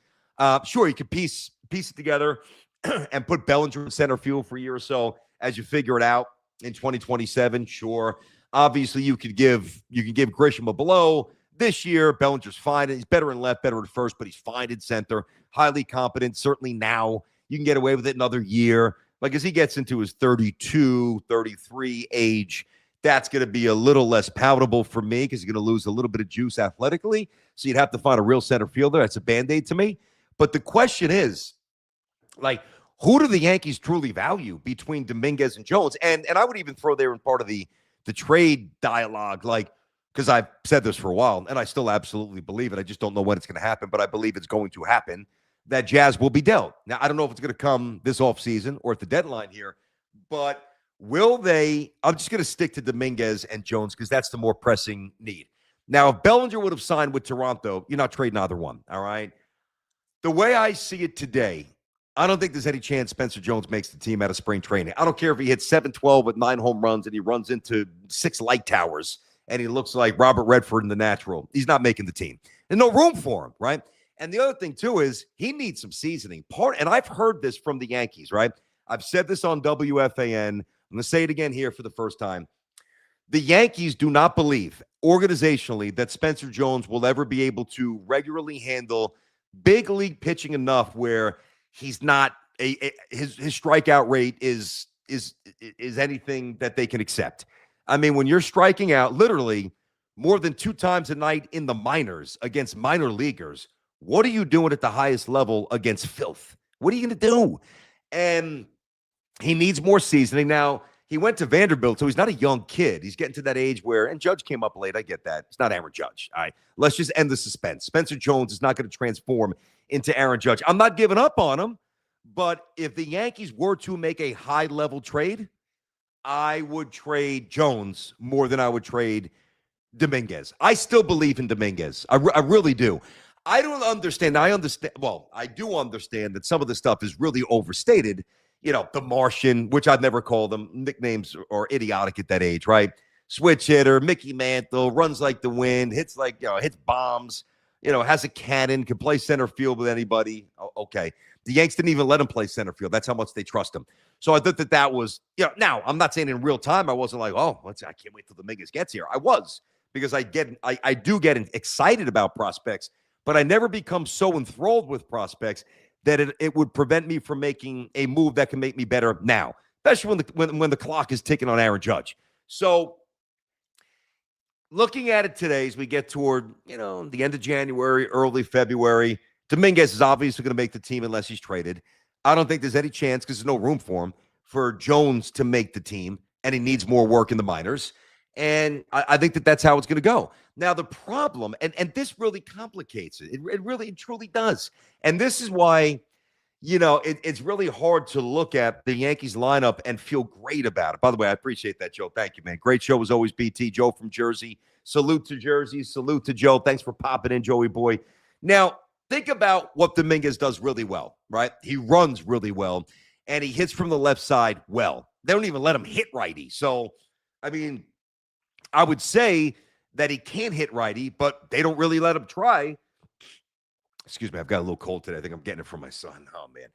Sure, you could piece it together and put Bellinger in center field for a year or so as you figure it out in 2027. Sure. Obviously, you can give Grisham a blow this year. Bellinger's fine. He's better in left, better in first, but he's fine in center. Highly competent. Certainly now you can get away with it another year. Like as he gets into his 32, 33 age, that's going to be a little less palatable for me because he's going to lose a little bit of juice athletically. So you'd have to find a real center fielder. That's a Band-Aid to me. But the question is, like, who do the Yankees truly value between Dominguez and Jones? And I would even throw there in part of the trade dialogue, like, because I've said this for a while, and I still absolutely believe it. I just don't know when it's going to happen, but I believe it's going to happen, that Jazz will be dealt. Now, I don't know if it's going to come this offseason or at the deadline here, but will they? I'm just going to stick to Dominguez and Jones because that's the more pressing need. Now, if Bellinger would have signed with Toronto, you're not trading either one, all right? The way I see it today, I don't think there's any chance Spencer Jones makes the team out of spring training. I don't care if he hits 7-12 with 9 home runs and he runs into 6 light towers and he looks like Robert Redford in The Natural. He's not making the team. There's no room for him, right? And the other thing, too, is he needs some seasoning. And I've heard this from the Yankees, right? I've said this on WFAN. I'm going to say it again here for the first time. The Yankees do not believe organizationally that Spencer Jones will ever be able to regularly handle big league pitching enough where he's not his strikeout rate is anything that they can accept. I mean, when you're striking out literally more than 2 times a night in the minors against minor leaguers, what are you doing at the highest level against filth? What are you going to do? And he needs more seasoning. Now, he went to Vanderbilt, so he's not a young kid. He's getting to that age where, and Judge came up late. I get that. It's not Aaron Judge. All right, let's just end the suspense. Spencer Jones is not going to transform into Aaron Judge. I'm not giving up on him, but if the Yankees were to make a high-level trade, I would trade Jones more than I would trade Dominguez. I still believe in Dominguez. I really do. I don't understand. I do understand that some of the stuff is really overstated. You know, the Martian, which I'd never call them. Nicknames are idiotic at that age, right? Switch hitter, Mickey Mantle, runs like the wind, hits bombs, has a cannon, can play center field with anybody. Okay. The Yanks didn't even let him play center field. That's how much they trust him. So I thought that was, now I'm not saying in real time, I wasn't like, I can't wait till Dominguez gets here. I was, because I do get excited about prospects, but I never become so enthralled with prospects that it would prevent me from making a move that can make me better now, especially when the clock is ticking on Aaron Judge. So looking at it today as we get toward, the end of January, early February, Dominguez is obviously going to make the team unless he's traded. I don't think there's any chance, because there's no room for him, for Jones to make the team, and he needs more work in the minors. And I think that's how it's going to go. Now, the problem, and this really complicates it. It really, it truly does. And this is why, it's really hard to look at the Yankees lineup and feel great about it. By the way, I appreciate that, Joe. Thank you, man. Great show as always, BT. Joe from Jersey. Salute to Jersey. Salute to Joe. Thanks for popping in, Joey boy. Now, think about what Dominguez does really well, right? He runs really well, and he hits from the left side well. They don't even let him hit righty. So, I mean, I would say that he can hit righty, but they don't really let him try. Excuse me, I've got a little cold today. I think I'm getting it from my son. Oh, man.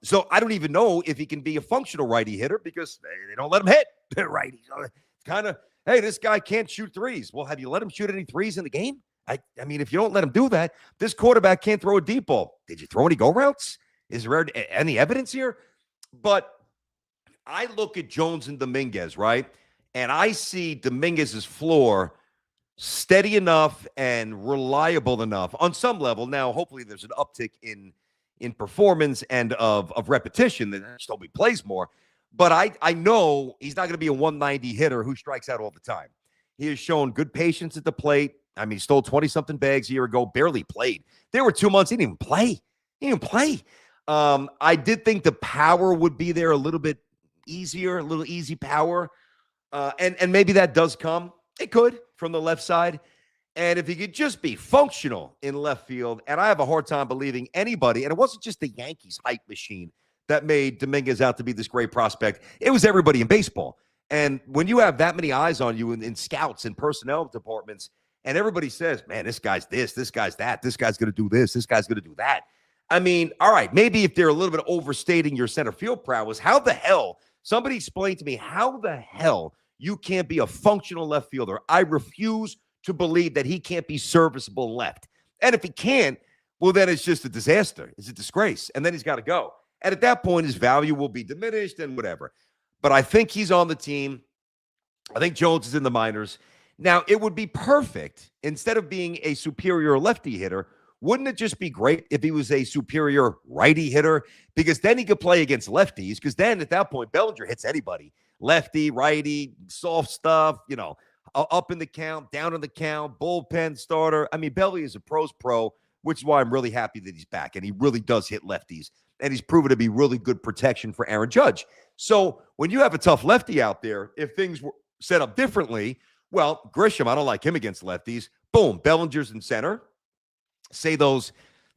So I don't even know if he can be a functional righty hitter because they don't let him hit righty. So it's kind of, hey, this guy can't shoot threes. Well, have you let him shoot any threes in the game? I mean, if you don't let him do that, this quarterback can't throw a deep ball. Did you throw any go routes? Is there any evidence here? But I look at Jones and Dominguez, right? And I see Dominguez's floor steady enough and reliable enough on some level. Now, hopefully there's an uptick in performance and of repetition that still he plays more. But I know he's not going to be a 190 hitter who strikes out all the time. He has shown good patience at the plate. I mean, he stole 20-something bags a year ago, barely played. There were 2 months he didn't even play. He didn't play. I did think the power would be there a little bit easier, a little easy power. And maybe that does come. It could from the left side. And if he could just be functional in left field, and I have a hard time believing anybody, and it wasn't just the Yankees hype machine that made Dominguez out to be this great prospect. It was everybody in baseball. And when you have that many eyes on you in scouts and personnel departments, and everybody says, man, this guy's this guy's that, this guy's going to do this guy's going to do that. I mean, all right, maybe if they're a little bit overstating your center field prowess, how the hell, somebody explain to me how the hell you can't be a functional left fielder. I refuse to believe that he can't be serviceable left. And if he can't, well, then it's just a disaster. It's a disgrace. And then he's got to go. And at that point, his value will be diminished and whatever. But I think he's on the team. I think Jones is in the minors. Now, it would be perfect, instead of being a superior lefty hitter, wouldn't it just be great if he was a superior righty hitter? Because then he could play against lefties. Because then at that point, Bellinger hits anybody. Lefty, righty, soft stuff, up in the count, down in the count, bullpen starter. I mean, Belly is a pro's pro, which is why I'm really happy that he's back. And he really does hit lefties. And he's proven to be really good protection for Aaron Judge. So when you have a tough lefty out there, if things were set up differently, well, Grisham, I don't like him against lefties. Boom, Bellinger's in center. Say those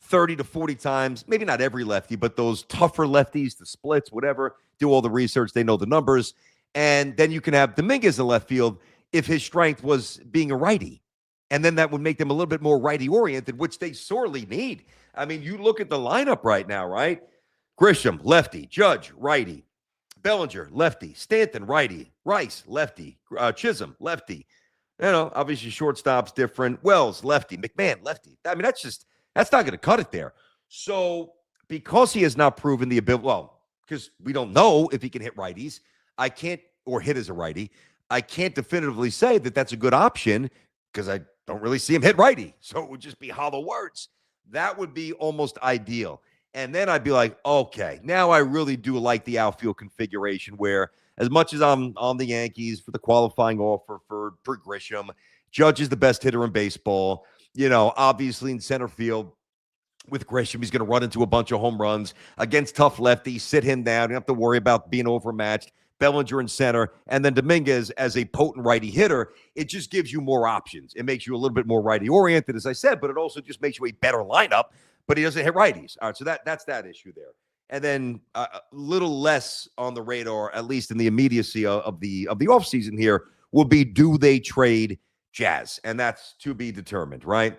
30 to 40 times, maybe not every lefty, but those tougher lefties, the splits, whatever, do all the research. They know the numbers. And then you can have Dominguez in left field if his strength was being a righty. And then that would make them a little bit more righty-oriented, which they sorely need. I mean, you look at the lineup right now, right? Grisham, lefty. Judge, righty. Bellinger, lefty. Stanton, righty. Rice, lefty. Chisholm, lefty. Obviously shortstop's different. Wells, lefty. McMahon, lefty. I mean, that's not going to cut it there. So because he has not proven the ability, because we don't know if he can hit righties, or hit as a righty, I can't definitively say that that's a good option because I don't really see him hit righty. So it would just be hollow words. That would be almost ideal. And then I'd be like, okay, now I really do like the outfield configuration where, as much as I'm on the Yankees for the qualifying offer for Grisham, Judge is the best hitter in baseball. Obviously in center field with Grisham, he's going to run into a bunch of home runs against tough lefties, sit him down. You don't have to worry about being overmatched. Bellinger in center, and then Dominguez as a potent righty hitter. It just gives you more options. It makes you a little bit more righty-oriented, as I said, but it also just makes you a better lineup, but he doesn't hit righties. All right, so that's that issue there. And then a little less on the radar, at least in the immediacy of the offseason here, will be, do they trade Jazz? And that's to be determined, right?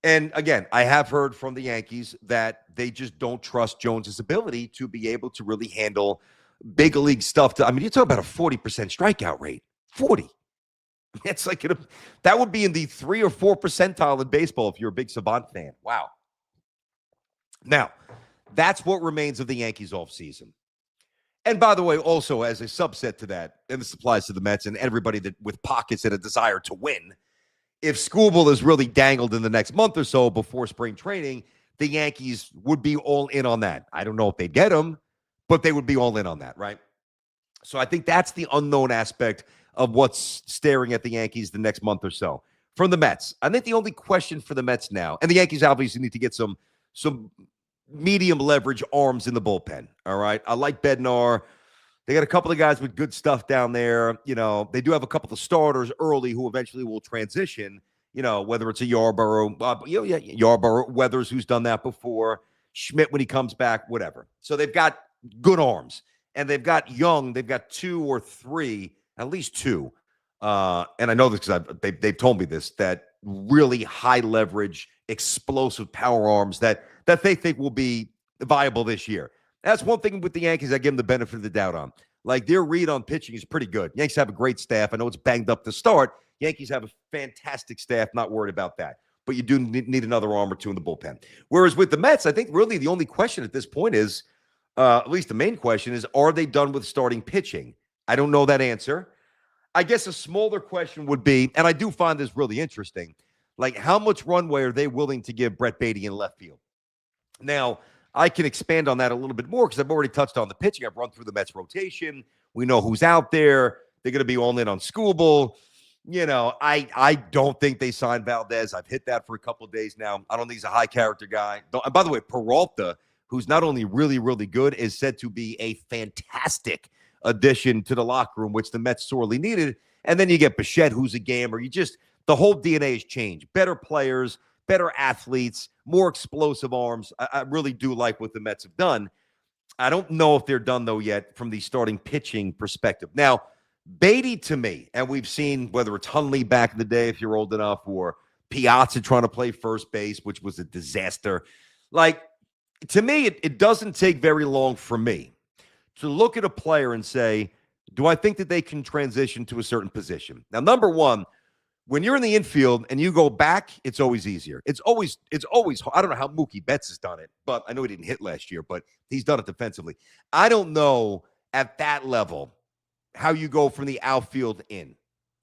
And again, I have heard from the Yankees that they just don't trust Jones's ability to be able to really handle big league stuff. You're talking about a 40% strikeout rate. 40. It's like that would be in the 3 or 4 percentile in baseball if you're a big Savant fan. Wow. Now, that's what remains of the Yankees offseason. And by the way, also as a subset to that, and this applies to the Mets and everybody that with pockets and a desire to win, if Skubal is really dangled in the next month or so before spring training, the Yankees would be all in on that. I don't know if they'd get him, but they would be all in on that, right? So I think that's the unknown aspect of what's staring at the Yankees the next month or so. From the Mets, I think the only question for the Mets now, and the Yankees obviously need to get some medium leverage arms in the bullpen, all right? I like Bednar. They got a couple of guys with good stuff down there. They do have a couple of starters early who eventually will transition, whether it's a Yarborough, Yarborough, Weathers, who's done that before, Schmidt when he comes back, whatever. So they've got good arms, and they've got 2 or 3, at least 2. And I know this because they've told me this, that really high leverage, explosive power arms that they think will be viable this year. That's one thing with the Yankees I give them the benefit of the doubt on. Like, their read on pitching is pretty good. Yankees have a great staff. I know it's banged up to start. Yankees have a fantastic staff. Not worried about that. but you do need another arm or two in the bullpen. Whereas with the Mets, I think really the only question at this point is, at least the main question is, are they done with starting pitching? I don't know that answer. I guess a smaller question would be, and I do find this really interesting, like how much runway are they willing to give Brett Batty in left field? Now, I can expand on that a little bit more because I've already touched on the pitching. I've run through the Mets rotation. We know who's out there. They're going to be all in on Skubal. I don't think they signed Valdez. I've hit that for a couple of days now. I don't think he's a high character guy. And by the way, Peralta, who's not only really, really good, is said to be a fantastic addition to the locker room, which the Mets sorely needed. And then you get Bichette, who's a gamer. The whole DNA has changed. Better players, better athletes, more explosive arms. I really do like what the Mets have done. I don't know if they're done, though, yet from the starting pitching perspective. Now, Batty, to me, and we've seen whether it's Hundley back in the day, if you're old enough, or Piazza trying to play first base, which was a disaster. Like, to me, it doesn't take very long for me to look at a player and say, do I think that they can transition to a certain position? Now, number one, when you're in the infield and you go back, it's always easier. It's always I don't know how Mookie Betts has done it, but I know he didn't hit last year, but he's done it defensively. I don't know at that level how you go from the outfield in.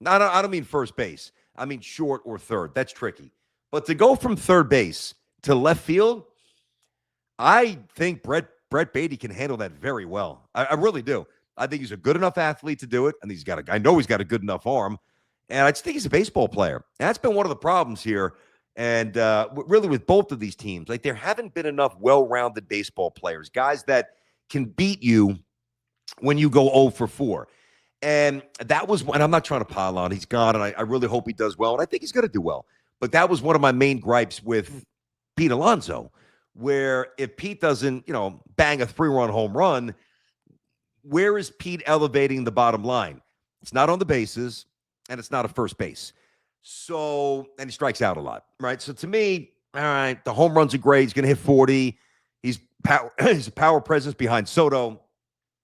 I don't mean first base. I mean short or third. That's tricky. But to go from third base to left field, I think Brett Batty can handle that very well. I really do. I think he's a good enough athlete to do it, and I know he's got a good enough arm, and I just think he's a baseball player. And that's been one of the problems here, and really with both of these teams. Like, there haven't been enough well-rounded baseball players, guys that can beat you when you go 0 for 4. And that was, and I'm not trying to pile on. He's gone, and I really hope he does well, and I think he's going to do well. But that was one of my main gripes with Pete Alonso, where if Pete doesn't, bang a 3-run home run, where is Pete elevating the bottom line? It's not on the bases, and it's not at first base. So, and he strikes out a lot, right? So to me, all right, the home runs are great. He's going to hit 40. He's a power presence behind Soto.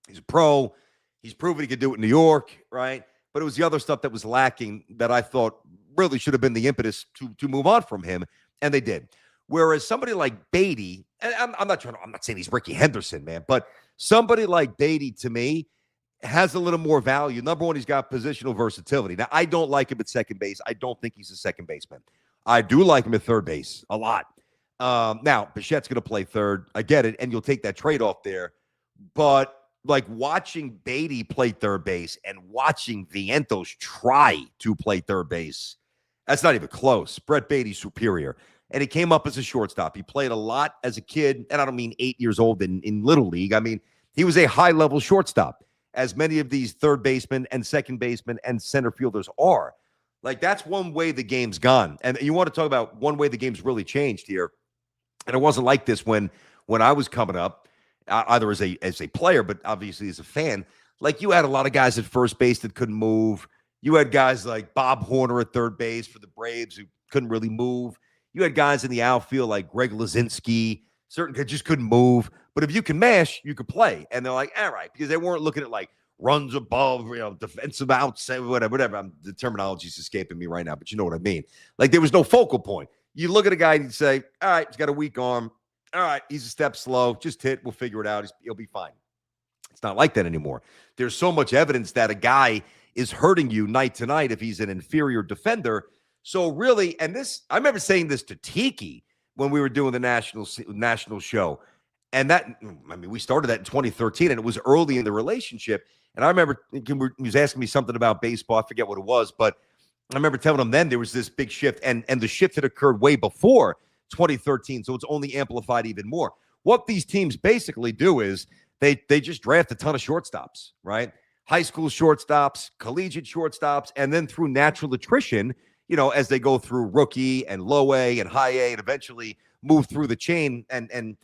He's a pro. He's proven he could do it in New York, right? But it was the other stuff that was lacking that I thought really should have been the impetus to move on from him, and they did. Whereas somebody like Batty, and I'm not saying he's Ricky Henderson, man, but somebody like Batty, to me, has a little more value. Number one, he's got positional versatility. Now, I don't like him at second base. I don't think he's a second baseman. I do like him at third base a lot. Now, Bichette's going to play third. I get it, and you'll take that trade-off there. But like watching Batty play third base and watching Vientos try to play third base, that's not even close. Brett Batty's superior. And he came up as a shortstop. He played a lot as a kid, and I don't mean 8 years old in Little League. I mean, he was a high-level shortstop, as many of these third basemen and second basemen and center fielders are. Like, that's one way the game's gone. And you want to talk about one way the game's really changed here. And it wasn't like this when I was coming up, either as a player, but obviously as a fan. Like, you had a lot of guys at first base that couldn't move. You had guys like Bob Horner at third base for the Braves who couldn't really move. You had guys in the outfield like Greg Lazinski, certain just couldn't move. But if you can mash, you could play. And they're like, all right, because they weren't looking at like runs above, defensive outside, whatever. The terminology's escaping me right now, but you know what I mean. Like, there was no focal point. You look at a guy and you say, all right, he's got a weak arm. All right, he's a step slow. Just hit. We'll figure it out. He'll be fine. It's not like that anymore. There's so much evidence that a guy is hurting you night to night if he's an inferior defender. So really, and this, I remember saying this to Tiki when we were doing the national show. And that, I mean, we started that in 2013, and it was early in the relationship. And I remember he was asking me something about baseball. I forget what it was, but I remember telling him then there was this big shift, and the shift had occurred way before 2013, so it's only amplified even more. What these teams basically do is they just draft a ton of shortstops, right? High school shortstops, collegiate shortstops, and then through natural attrition, as they go through rookie and low A and high A and eventually move through the chain, and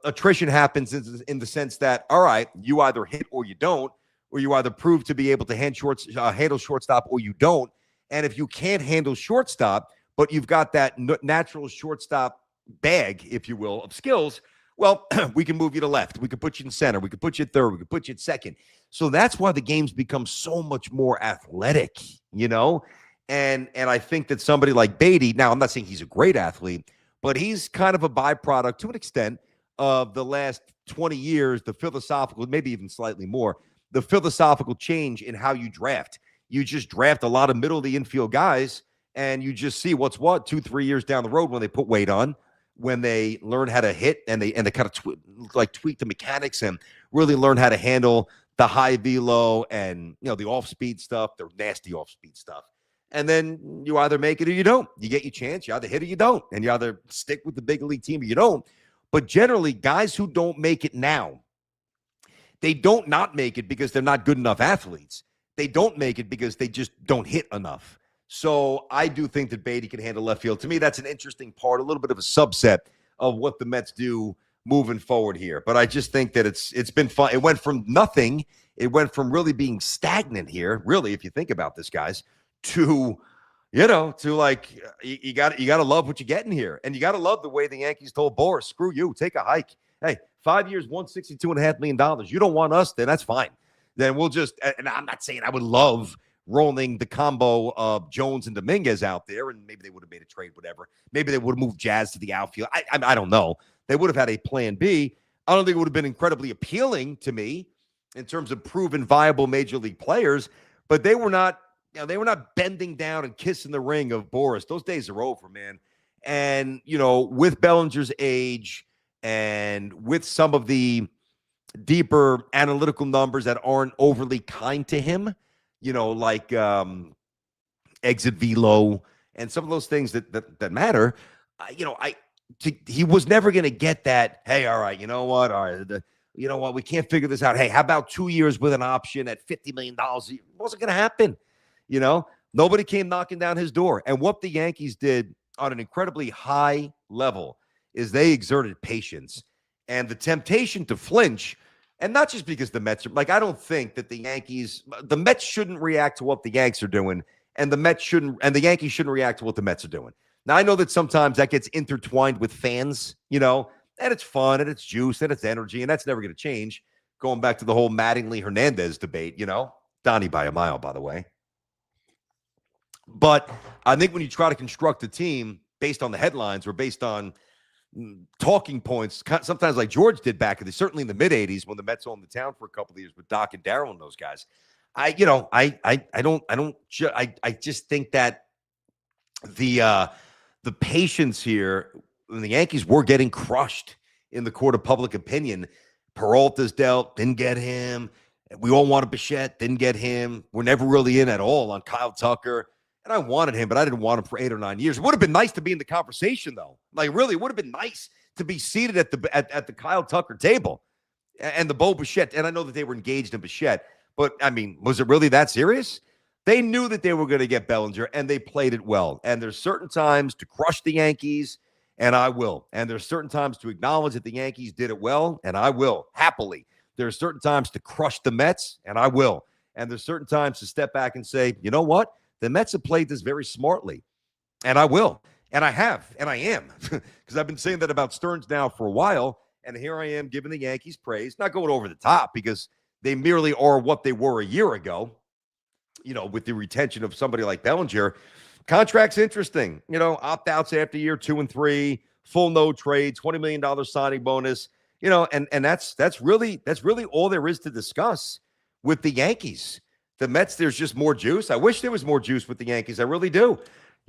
attrition happens in the sense that, all right, you either hit or you don't, or you either prove to be able to handle shortstop or you don't. And if you can't handle shortstop, but you've got that natural shortstop bag, if you will, of skills, well, we can move you to left. We can put you in center. We can put you at third. We can put you at second. So that's why the game's become so much more athletic, And I think that somebody like Batty, now I'm not saying he's a great athlete, but he's kind of a byproduct to an extent of the last 20 years, the philosophical, maybe even slightly more, the philosophical change in how you draft. You just draft a lot of middle of the infield guys, and you just see what's what 2-3 years down the road when they put weight on, when they learn how to hit, and they kind of tweak the mechanics and really learn how to handle the high velo and the off speed stuff, the nasty off speed stuff. And then you either make it or you don't. You get your chance. You either hit or you don't. And you either stick with the big league team or you don't. But generally, guys who don't make it now, they don't not make it because they're not good enough athletes. They don't make it because they just don't hit enough. So I do think that Batty can handle left field. To me, that's an interesting part, a little bit of a subset of what the Mets do moving forward here. But I just think that it's been fun. It went from nothing. It went from really being stagnant here, really, if you think about this, guys, to like you got to love what you're getting here. And you got to love the way the Yankees told Boris, screw you, take a hike. Hey, 5 years, $162.5 million. You don't want us, then that's fine. Then we'll just, and I'm not saying I would love rolling the combo of Jones and Dominguez out there, and maybe they would have made a trade, whatever. Maybe they would have moved Jazz to the outfield. I don't know. They would have had a plan B. I don't think it would have been incredibly appealing to me in terms of proven viable major league players, but they were not, they were not bending down and kissing the ring of Boris. Those days are over, man. And, with Bellinger's age and with some of the deeper analytical numbers that aren't overly kind to him, like exit velo and some of those things that matter, he was never going to get that, hey, all right, all right, we can't figure this out. Hey, how about 2 years with an option at $50 million? It wasn't going to happen. Nobody came knocking down his door. And what the Yankees did on an incredibly high level is they exerted patience and the temptation to flinch. And not just because the Mets are I don't think that the Mets shouldn't react to what the Yanks are doing, and the Yankees shouldn't react to what the Mets are doing. Now, I know that sometimes that gets intertwined with fans, and it's fun and it's juice and it's energy, and that's never going to change. Going back to the whole Mattingly Hernandez debate, Donnie by a mile, by the way. But I think when you try to construct a team based on the headlines or based on talking points, sometimes like George did certainly in the mid 80s when the Mets owned the town for a couple of years with Doc and Darryl and those guys. I just think that the patience here, when the Yankees were getting crushed in the court of public opinion. Peralta's dealt, didn't get him. We all wanted Bichette, didn't get him. We're never really in at all on Kyle Tucker. And I wanted him, but I didn't want him for 8 or 9 years. It would have been nice to be in the conversation, though. Really, it would have been nice to be seated at the Kyle Tucker table and the Bo Bichette. And I know that they were engaged in Bichette, but, was it really that serious? They knew that they were going to get Bellinger, and they played it well. And there's certain times to crush the Yankees, and I will. And there's certain times to acknowledge that the Yankees did it well, and I will, happily. There's certain times to crush the Mets, and I will. And there's certain times to step back and say, you know what? The Mets have played this very smartly, and I will. And I have, and I am, because I've been saying that about Stearns now for a while, and here I am giving the Yankees praise, not going over the top because they merely are what they were a year ago, with the retention of somebody like Bellinger. Contract's interesting, opt-outs after year 2 and 3, full no trade, $20 million signing bonus, and that's really all there is to discuss with the Yankees. The Mets, there's just more juice. I wish there was more juice with the Yankees. I really do.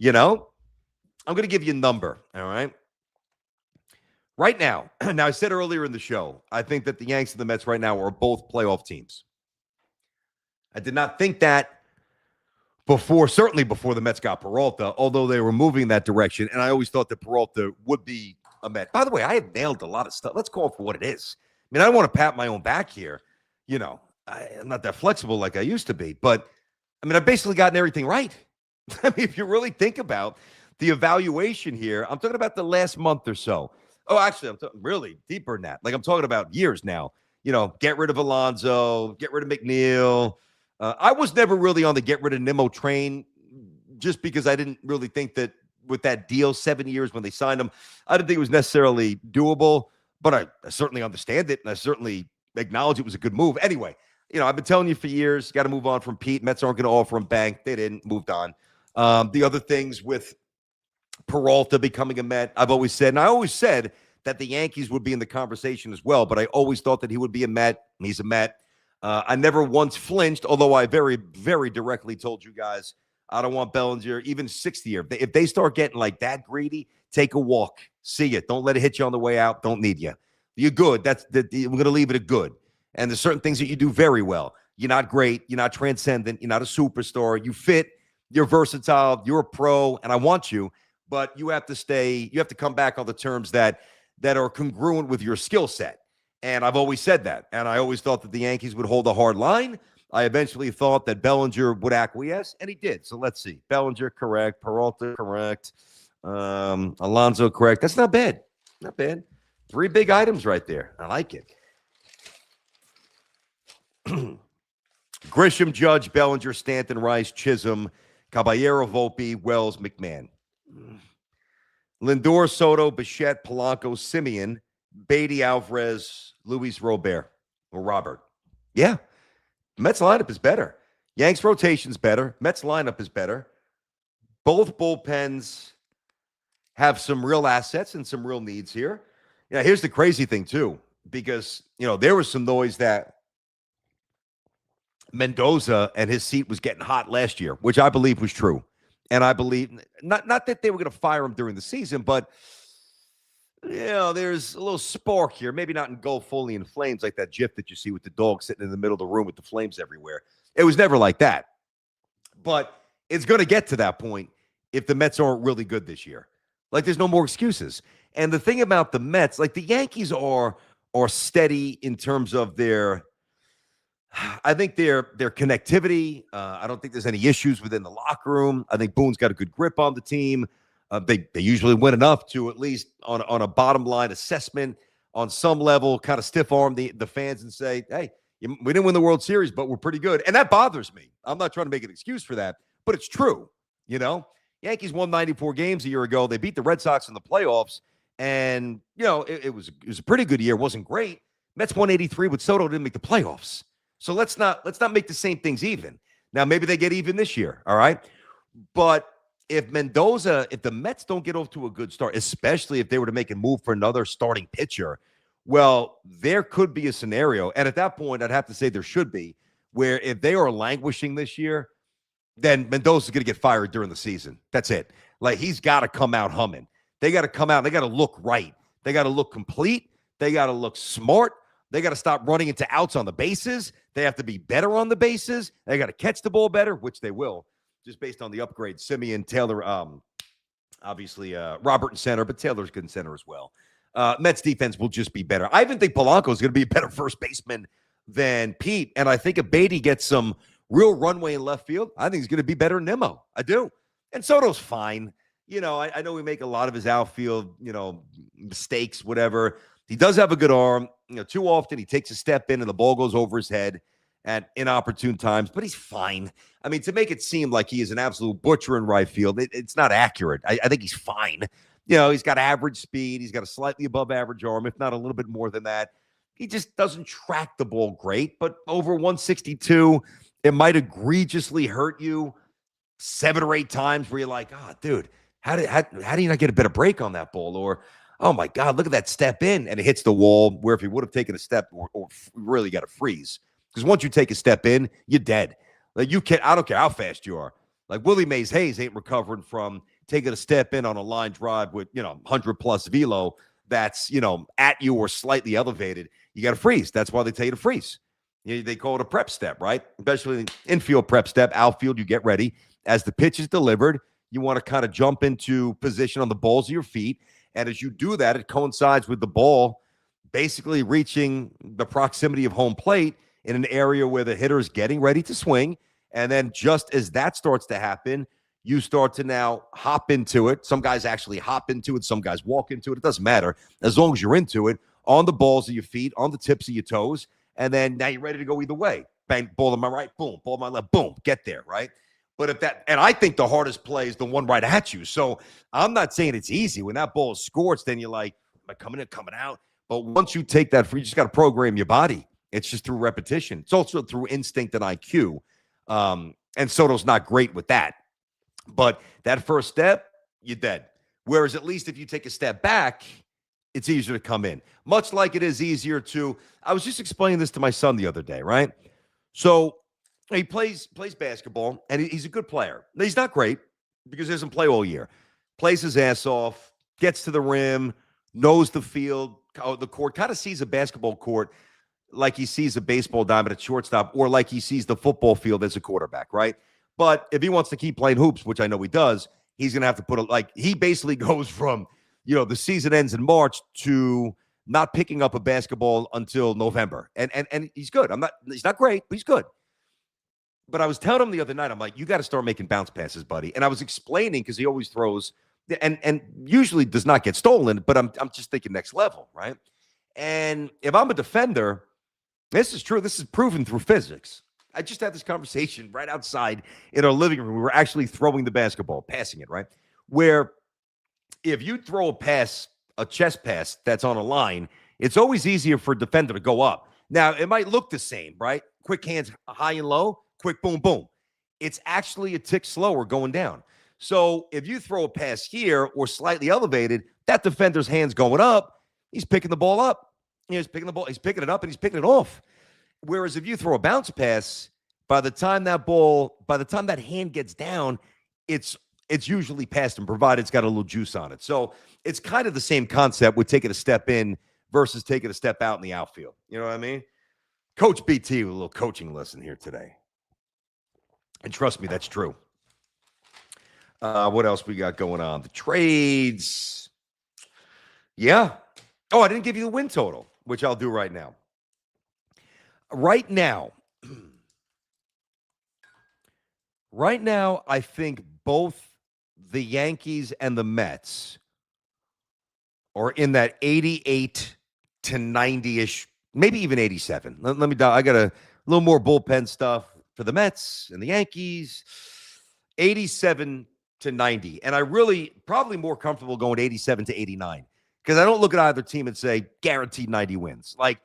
I'm going to give you a number, all right? Right now, I said earlier in the show, I think that the Yankees and the Mets right now are both playoff teams. I did not think that certainly before the Mets got Peralta, although they were moving in that direction, and I always thought that Peralta would be a Met. By the way, I have nailed a lot of stuff. Let's call it for what it is. I don't want to pat my own back here. I'm not that flexible like I used to be, but I've basically gotten everything right. If you really think about the evaluation here, I'm talking about the last month or so. Oh, actually, I'm talking really deeper than that. I'm talking about years now. Get rid of Alonso, get rid of McNeil. I was never really on the get rid of Nimmo train just because I didn't really think that with that deal, 7 years when they signed him, I didn't think it was necessarily doable, but I certainly understand it, and I certainly acknowledge it was a good move. Anyway, I've been telling you for years, got to move on from Pete. Mets aren't going to offer him bank. They didn't, moved on. The other things with Peralta becoming a Met, I've always said, and I always said that the Yankees would be in the conversation as well, but I always thought that he would be a Met. He's a Met. I never once flinched, although I very, very directly told you guys I don't want Bellinger, even 6th year. If they start getting like that greedy, take a walk. See you. Don't let it hit you on the way out. Don't need you. You're good. We're going to leave it at good. And there's certain things that you do very well. You're not great. You're not transcendent. You're not a superstar. You fit. You're versatile. You're a pro, and I want you. But you have to stay. You have to come back on the terms that are congruent with your skill set. And I've always said that. And I always thought that the Yankees would hold a hard line. I eventually thought that Bellinger would acquiesce, and he did. So let's see. Bellinger, correct. Peralta, correct. Alonso, correct. That's not bad. Not bad. 3 big items right there. I like it. Grisham, Judge, Bellinger, Stanton, Rice, Chisholm, Caballero, Volpe, Wells, McMahon. Lindor, Soto, Bichette, Polanco, Simeon, Batty, Alvarez, Luis Robert, or Robert. Yeah. Mets lineup is better. Yanks rotation's better. Mets lineup is better. Both bullpens have some real assets and some real needs here. Yeah, here's the crazy thing, too, because, there was some noise that Mendoza and his seat was getting hot last year, which I believe was true. And I believe, not that they were going to fire him during the season, but, there's a little spark here. Maybe not in go fully in flames like that gif that you see with the dog sitting in the middle of the room with the flames everywhere. It was never like that. But it's going to get to that point if the Mets aren't really good this year. Like, there's no more excuses. And the thing about the Mets, like the Yankees are steady in terms of their connectivity. I don't think there's any issues within the locker room. I think Boone's got a good grip on the team. They usually win enough to, at least on a bottom line assessment, on some level, kind of stiff arm the fans and say, hey, we didn't win the World Series, but we're pretty good. And that bothers me. I'm not trying to make an excuse for that, but it's true. Yankees won 94 games a year ago. They beat the Red Sox in the playoffs. And, it was a pretty good year. It wasn't great. Mets won 83 with Soto, didn't make the playoffs. So let's not make the same things even. Now, maybe they get even this year. All right. But if the Mets don't get off to a good start, especially if they were to make a move for another starting pitcher, well, there could be a scenario. And at that point, I'd have to say there should be, where if they are languishing this year, then Mendoza's going to get fired during the season. That's it. Like, he's got to come out humming. They got to come out. They got to look right. They got to look complete. They got to look smart. They got to stop running into outs on the bases. They have to be better on the bases. They got to catch the ball better, which they will, just based on the upgrade. Simeon, Taylor, obviously Robert in center, but Taylor's good in center as well. Mets defense will just be better. I even think Polanco is going to be a better first baseman than Pete, and I think if Batty gets some real runway in left field, I think he's going to be better than Nimmo. I do. And Soto's fine. I know we make a lot of his outfield, mistakes, whatever. He does have a good arm. Too often he takes a step in and the ball goes over his head at inopportune times, but he's fine. I mean, to make it seem like he is an absolute butcher in right field, it's not accurate. I think he's fine. He's got average speed. He's got a slightly above average arm, if not a little bit more than that. He just doesn't track the ball great, but over 162, it might egregiously hurt you 7 or 8 times where you're like, oh, dude, how do you not get a better break on that ball? Or, oh, my God, look at that step in, and it hits the wall where if he would have taken a step or really got to freeze. Because once you take a step in, you're dead. Like, I don't care how fast you are. Like, Willie Mays Hayes ain't recovering from taking a step in on a line drive with, 100-plus velo that's, at you or slightly elevated. You got to freeze. That's why they tell you to freeze. They call it a prep step, right? Especially infield prep step. Outfield, you get ready. As the pitch is delivered, you want to kind of jump into position on the balls of your feet. And as you do that, it coincides with the ball basically reaching the proximity of home plate in an area where the hitter is getting ready to swing. And then just as that starts to happen, you start to now hop into it. Some guys actually hop into it. Some guys walk into it. It doesn't matter. As long as you're into it, on the balls of your feet, on the tips of your toes. And then now you're ready to go either way. Bang, ball to my right, boom, ball to my left, boom, get there, right? But and I think the hardest play is the one right at you. So I'm not saying it's easy. When that ball is scorched, then you're like, am I coming in, coming out? But once you take that, you just got to program your body. It's just through repetition. It's also through instinct and IQ. And Soto's not great with that. But that first step, you're dead. Whereas at least if you take a step back, it's easier to come in. Much like it is easier to, I was just explaining this to my son the other day, right? So he plays basketball, and he's a good player. He's not great because he doesn't play all year. Plays his ass off, gets to the rim, knows the field, the court, kind of sees a basketball court like he sees a baseball diamond at shortstop, or like he sees the football field as a quarterback, right? But if he wants to keep playing hoops, which I know he does, he's going to have to put he basically goes from, the season ends in March to not picking up a basketball until November. And he's good. He's not great, but he's good. But I was telling him the other night, I'm like, you got to start making bounce passes, buddy. And I was explaining because he always throws and usually does not get stolen, but I'm just thinking next level, right? And if I'm a defender, this is true. This is proven through physics. I just had this conversation right outside in our living room. We were actually throwing the basketball, passing it, right? Where if you throw a chest pass that's on a line, it's always easier for a defender to go up. Now, it might look the same, right? Quick hands high and low, quick boom, boom. It's actually a tick slower going down. So if you throw a pass here or slightly elevated, that defender's hand's going up. He's picking the ball up. He's picking the ball. He's picking it up and he's picking it off. Whereas if you throw a bounce pass, by the time that hand gets down, it's usually past him, provided it's got a little juice on it. So it's kind of the same concept with taking a step in versus taking a step out in the outfield. You know what I mean? Coach BT with a little coaching lesson here today. And trust me, that's true. What else we got going on? The trades. Yeah. Oh, I didn't give you the win total, which I'll do right now. Right now, I think both the Yankees and the Mets are in that 88 to 90-ish, maybe even 87. Let me I got a little more bullpen stuff for the Mets and the Yankees. 87 to 90. And I really probably more comfortable going 87 to 89 because I don't look at either team and say guaranteed 90 wins. Like,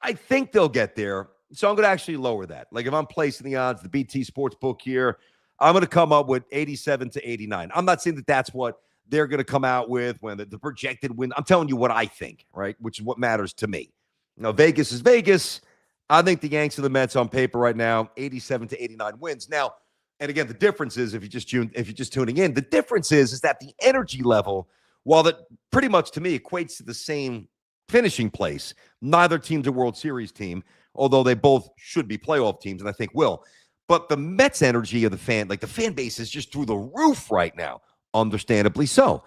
I think they'll get there. So I'm going to actually lower that. Like if I'm placing the odds, the BT Sports book here, I'm going to come up with 87 to 89. I'm not saying that that's what they're going to come out with when the projected win. I'm telling you what I think, right? Which is what matters to me. Vegas is Vegas. I think the Yanks and the Mets on paper right now, 87 to 89 wins. Now, and again, the difference is if you're just tuning in, the difference is that the energy level, while that pretty much to me equates to the same finishing place, neither team's a World Series team, although they both should be playoff teams, and I think will. But the Mets energy of the fan base is just through the roof right now, understandably so.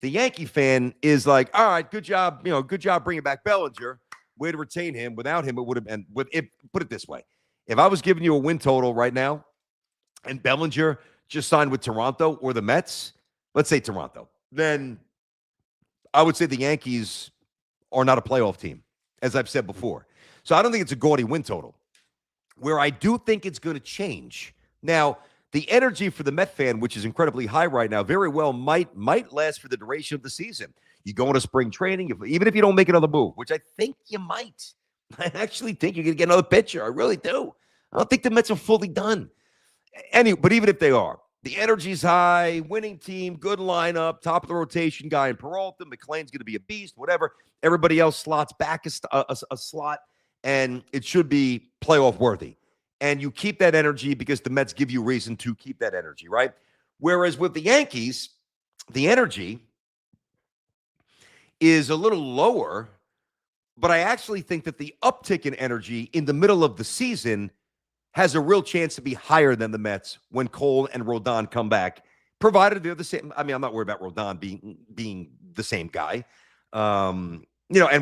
The Yankee fan is like, all right, good job bringing back Bellinger. Way to retain him. Without him, it would have been. Put it this way: if I was giving you a win total right now, and Bellinger just signed with Toronto or the Mets, let's say Toronto, then I would say the Yankees are not a playoff team, as I've said before. So I don't think it's a gaudy win total. Where I do think it's going to change. Now, the energy for the Met fan, which is incredibly high right now, very well might last for the duration of the season. You go into spring training, even if you don't make another move, which I think you might. I actually think you're going to get another pitcher. I really do. I don't think the Mets are fully done. But even if they are, the energy's high, winning team, good lineup, top of the rotation guy in Peralta. McClain's going to be a beast, whatever. Everybody else slots back a slot, and it should be playoff worthy. And you keep that energy because the Mets give you reason to keep that energy, right? Whereas with the Yankees, the energy is a little lower, but I actually think that the uptick in energy in the middle of the season has a real chance to be higher than the Mets when Cole and Rodon come back, provided they're the same. I mean, I'm not worried about Rodon being the same guy. And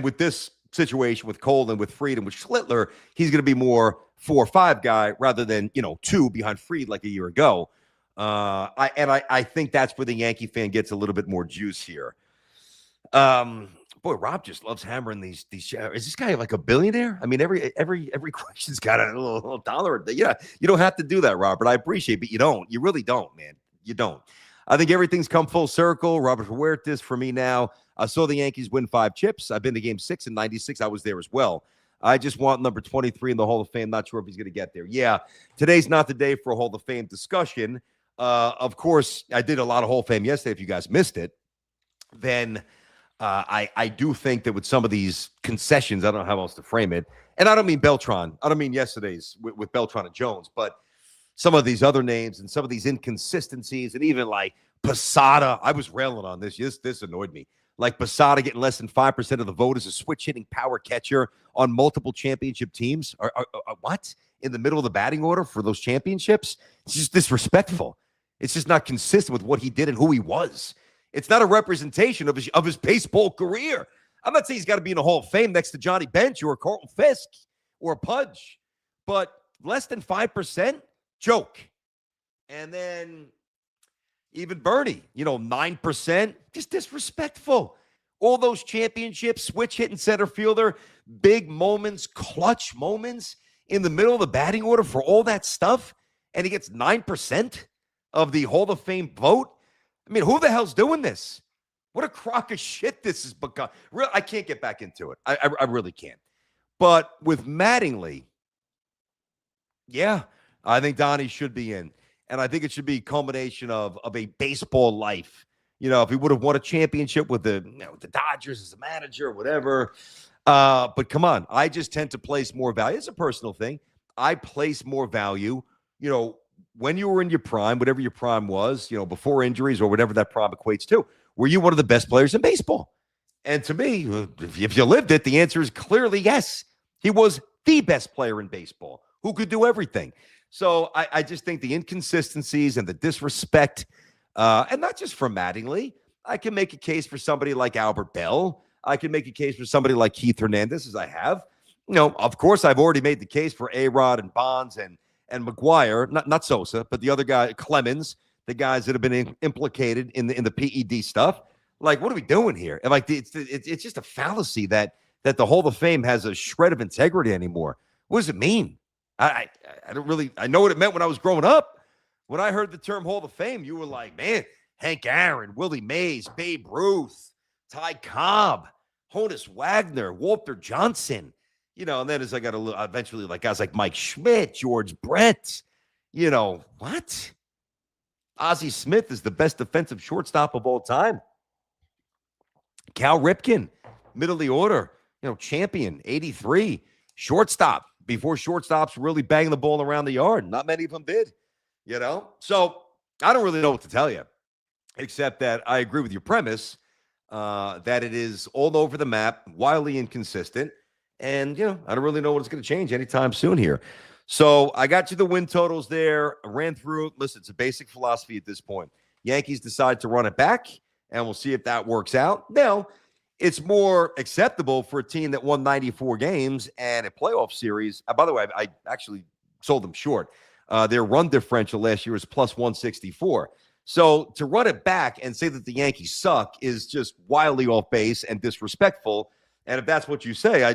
with this situation with Cole and with Fried and with Schlittler, he's going to be more 4 or 5 guy rather than, 2 behind Fried like a year ago. I think that's where the Yankee fan gets a little bit more juice here. Boy, Rob just loves hammering these. Is this guy like a billionaire? I mean, every question's got a little dollar. Yeah, you don't have to do that, Robert. I appreciate it, but you don't. You really don't, man. You don't. I think everything's come full circle. Robert Huertas for me now. I saw the Yankees win 5 chips. I've been to Game 6 in '96. I was there as well. I just want number 23 in the Hall of Fame. Not sure if he's going to get there. Yeah, today's not the day for a Hall of Fame discussion. of course, I did a lot of Hall of Fame yesterday. If you guys missed it, then I do think that with some of these concessions, I don't know how else to frame it. And I don't mean Beltran. I don't mean yesterday's with Beltran and Jones, but some of these other names and some of these inconsistencies, and even like Posada. I was railing on this. This annoyed me. Like Posada getting less than 5% of the vote as a switch hitting power catcher on multiple championship teams. What? In the middle of the batting order for those championships? It's just disrespectful. It's just not consistent with what he did and who he was. It's not a representation of his baseball career. I'm not saying he's got to be in the Hall of Fame next to Johnny Bench or Carlton Fisk or Pudge, but less than 5%, joke. And then even Bernie, 9%, just disrespectful. All those championships, switch hitting center fielder, big moments, clutch moments in the middle of the batting order for all that stuff, and he gets 9% of the Hall of Fame vote. I mean, who the hell's doing this? What a crock of shit this has become. I can't get back into it. I really can't. But with Mattingly, yeah, I think Donnie should be in. And I think it should be a culmination of a baseball life. If he would have won a championship with the Dodgers as a manager or whatever. But come on, I just tend to place more value. It's a personal thing. I place more value, when you were in your prime, whatever your prime was, before injuries or whatever that prime equates to. Were you one of the best players in baseball? And to me, if you lived it, the answer is clearly yes. He was the best player in baseball who could do everything. So I just think the inconsistencies and the disrespect, and not just from Mattingly, I can make a case for somebody like Albert Bell. I can make a case for somebody like Keith Hernandez, as I have. Of course, I've already made the case for A-Rod and Bonds and McGuire, not Sosa, but the other guy, Clemens, the guys that have been implicated in the PED stuff. Like, what are we doing here? And like, it's just a fallacy that the Hall of Fame has a shred of integrity anymore. What does it mean? I don't really. I know what it meant when I was growing up. When I heard the term Hall of Fame, you were like, man, Hank Aaron, Willie Mays, Babe Ruth, Ty Cobb, Honus Wagner, Walter Johnson. And then as I got eventually like guys like Mike Schmidt, George Brett, what? Ozzie Smith is the best defensive shortstop of all time. Cal Ripken, middle of the order, champion, 83, shortstop, before shortstops really banging the ball around the yard. Not many of them did, So I don't really know what to tell you, except that I agree with your premise that it is all over the map, wildly inconsistent. And, I don't really know what it's going to change anytime soon here. So I got you the win totals there. I ran through it. Listen, it's a basic philosophy at this point. Yankees decide to run it back, and we'll see if that works out. Now, it's more acceptable for a team that won 94 games and a playoff series. By the way, I actually sold them short. Their run differential last year was plus 164. So to run it back and say that the Yankees suck is just wildly off base and disrespectful. And if that's what you say, I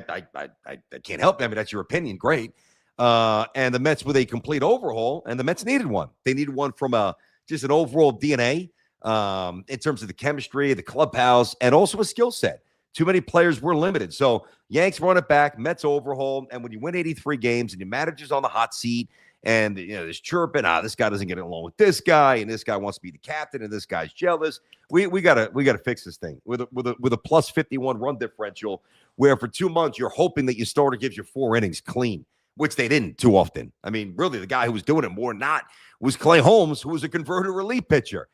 can't help it. I mean, that's your opinion. Great. And the Mets with a complete overhaul, and the Mets needed one. They needed one from just an overall DNA in terms of the chemistry, the clubhouse, and also a skill set. Too many players were limited. So Yanks run it back, Mets overhaul, and when you win 83 games and your manager's on the hot seat, and there's chirping, this guy doesn't get along with this guy, and this guy wants to be the captain, and this guy's jealous. We gotta fix this thing with a plus 51 run differential, where for 2 months you're hoping that your starter gives you 4 innings clean, which they didn't too often. I mean, really, the guy who was doing it more than not was Clay Holmes, who was a converted relief pitcher.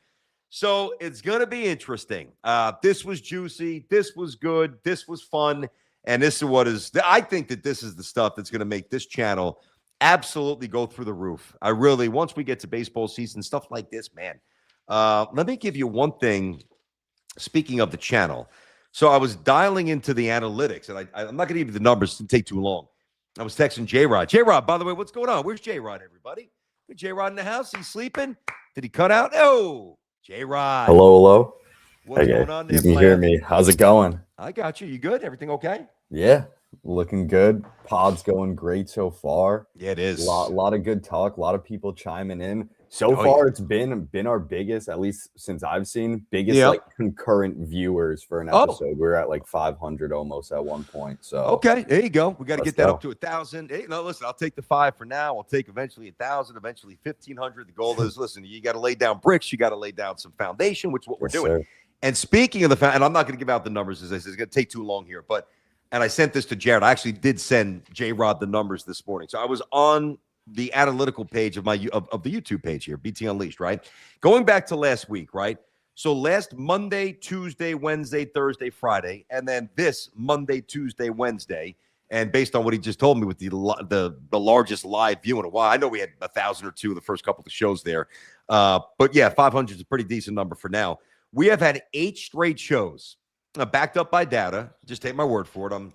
So it's going to be interesting. This was juicy. This was good. This was fun. And this is I think that this is the stuff that's going to make this channel absolutely go through the roof. Once we get to baseball season, stuff like this, man. Let me give you one thing. Speaking of the channel. So I was dialing into the analytics, and I'm not going to give you the numbers. It didn't take too long. I was texting J-Rod. J-Rod, by the way, what's going on? Where's J-Rod, everybody? J-Rod in the house? He's sleeping? Did he cut out? Oh, J-Rod. Hello. What's going on there, you can hear me. How's it going? I got you. You good? Everything okay? Yeah, looking good. Pod's going great so far. Yeah, it is. A lot of good talk. A lot of people chiming in. So Oh, far, yeah. it's been our biggest, at least since I've seen, biggest Yep. like concurrent viewers for an Oh. episode. We're at like 500 almost at one point. So Okay, there you go. We got to let's get that go. up to 1,000. Hey, no, listen, I'll take the 5 for now. I'll take eventually 1,000, eventually 1,500. The goal is, listen, you got to lay down bricks. You got to lay down some foundation, which is what we're Yes, doing. sir. And speaking of the and I'm not going to give out the numbers, as I said, it's going to take too long here. But and I sent this to Jared. I actually did send J-Rod the numbers this morning. So I was on the analytical page of of the YouTube page here, BT Unleashed, right? Going back to last week, right? So last Monday, Tuesday, Wednesday, Thursday, Friday, and then this Monday, Tuesday, Wednesday. And based on what he just told me with the largest live view in a while, I know we had 1,000 or 2 the first couple of shows there. But yeah, 500 is a pretty decent number for now. We have had 8 straight shows backed up by data. Just take my word for it.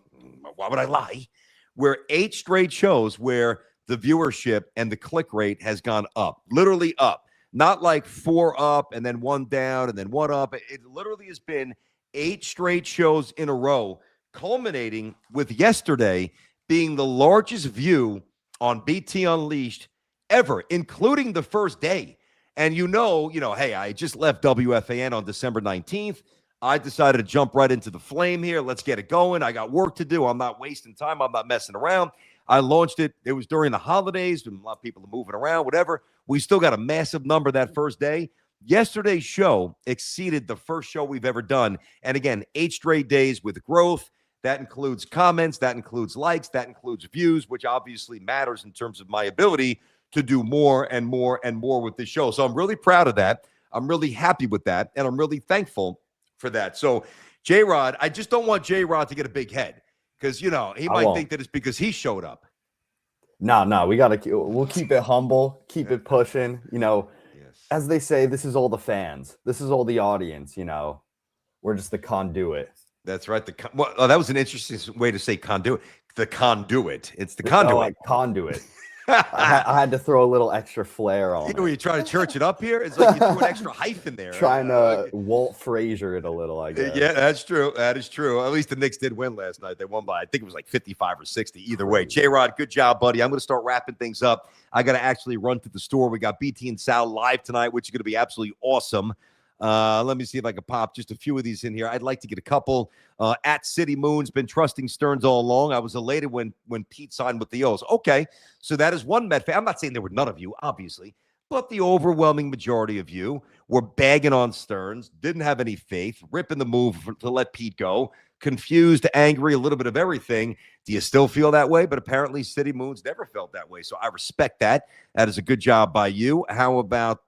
Why would I lie? We're 8 straight shows where the viewership and the click rate has gone up, literally up. Not like 4 up and then 1 down and then 1 up. It literally has been 8 straight shows in a row, culminating with yesterday being the largest view on BT Unleashed ever, including the first day. And hey, I just left WFAN on December 19th. I decided to jump right into the flame here. Let's get it going. I got work to do. I'm not wasting time. I'm not messing around. I launched it. It was during the holidays when a lot of people are moving around, whatever. We still got a massive number that first day. Yesterday's show exceeded the first show we've ever done. And again, 8 straight days with growth. That includes comments. That includes likes. That includes views, which obviously matters in terms of my ability to do more and more and more with this show. So I'm really proud of that. I'm really happy with that. And I'm really thankful for that. So J-Rod, I just don't want J-Rod to get a big head because, he might think that it's because he showed up. No, we'll keep it humble, keep it pushing. Yes. As they say, this is all the fans. This is all the audience, We're just the conduit. That's right. That was an interesting way to say conduit. The conduit. It's the conduit. Like conduit. I had to throw a little extra flair on it. Were you trying to church it up here? It's like you threw an extra hyphen there. Trying to Walt Frazier it a little, I guess. Yeah, that's true. That is true. At least the Knicks did win last night. They won by, I think it was like 55 or 60. Either way. J-Rod, good job, buddy. I'm going to start wrapping things up. I got to actually run to the store. We got BT and Sal live tonight, which is going to be absolutely awesome. Let me see if I can pop just a few of these in here. I'd like to get a couple. At City Moon's been trusting Stearns all along. I was elated when Pete signed with the O's. Okay, so that is one Met fan. I'm not saying there were none of you, obviously, but the overwhelming majority of you were bagging on Stearns, didn't have any faith, ripping the move to let Pete go, confused, angry, a little bit of everything. Do you still feel that way? But apparently City Moon's never felt that way, so I respect that. That is a good job by you. How about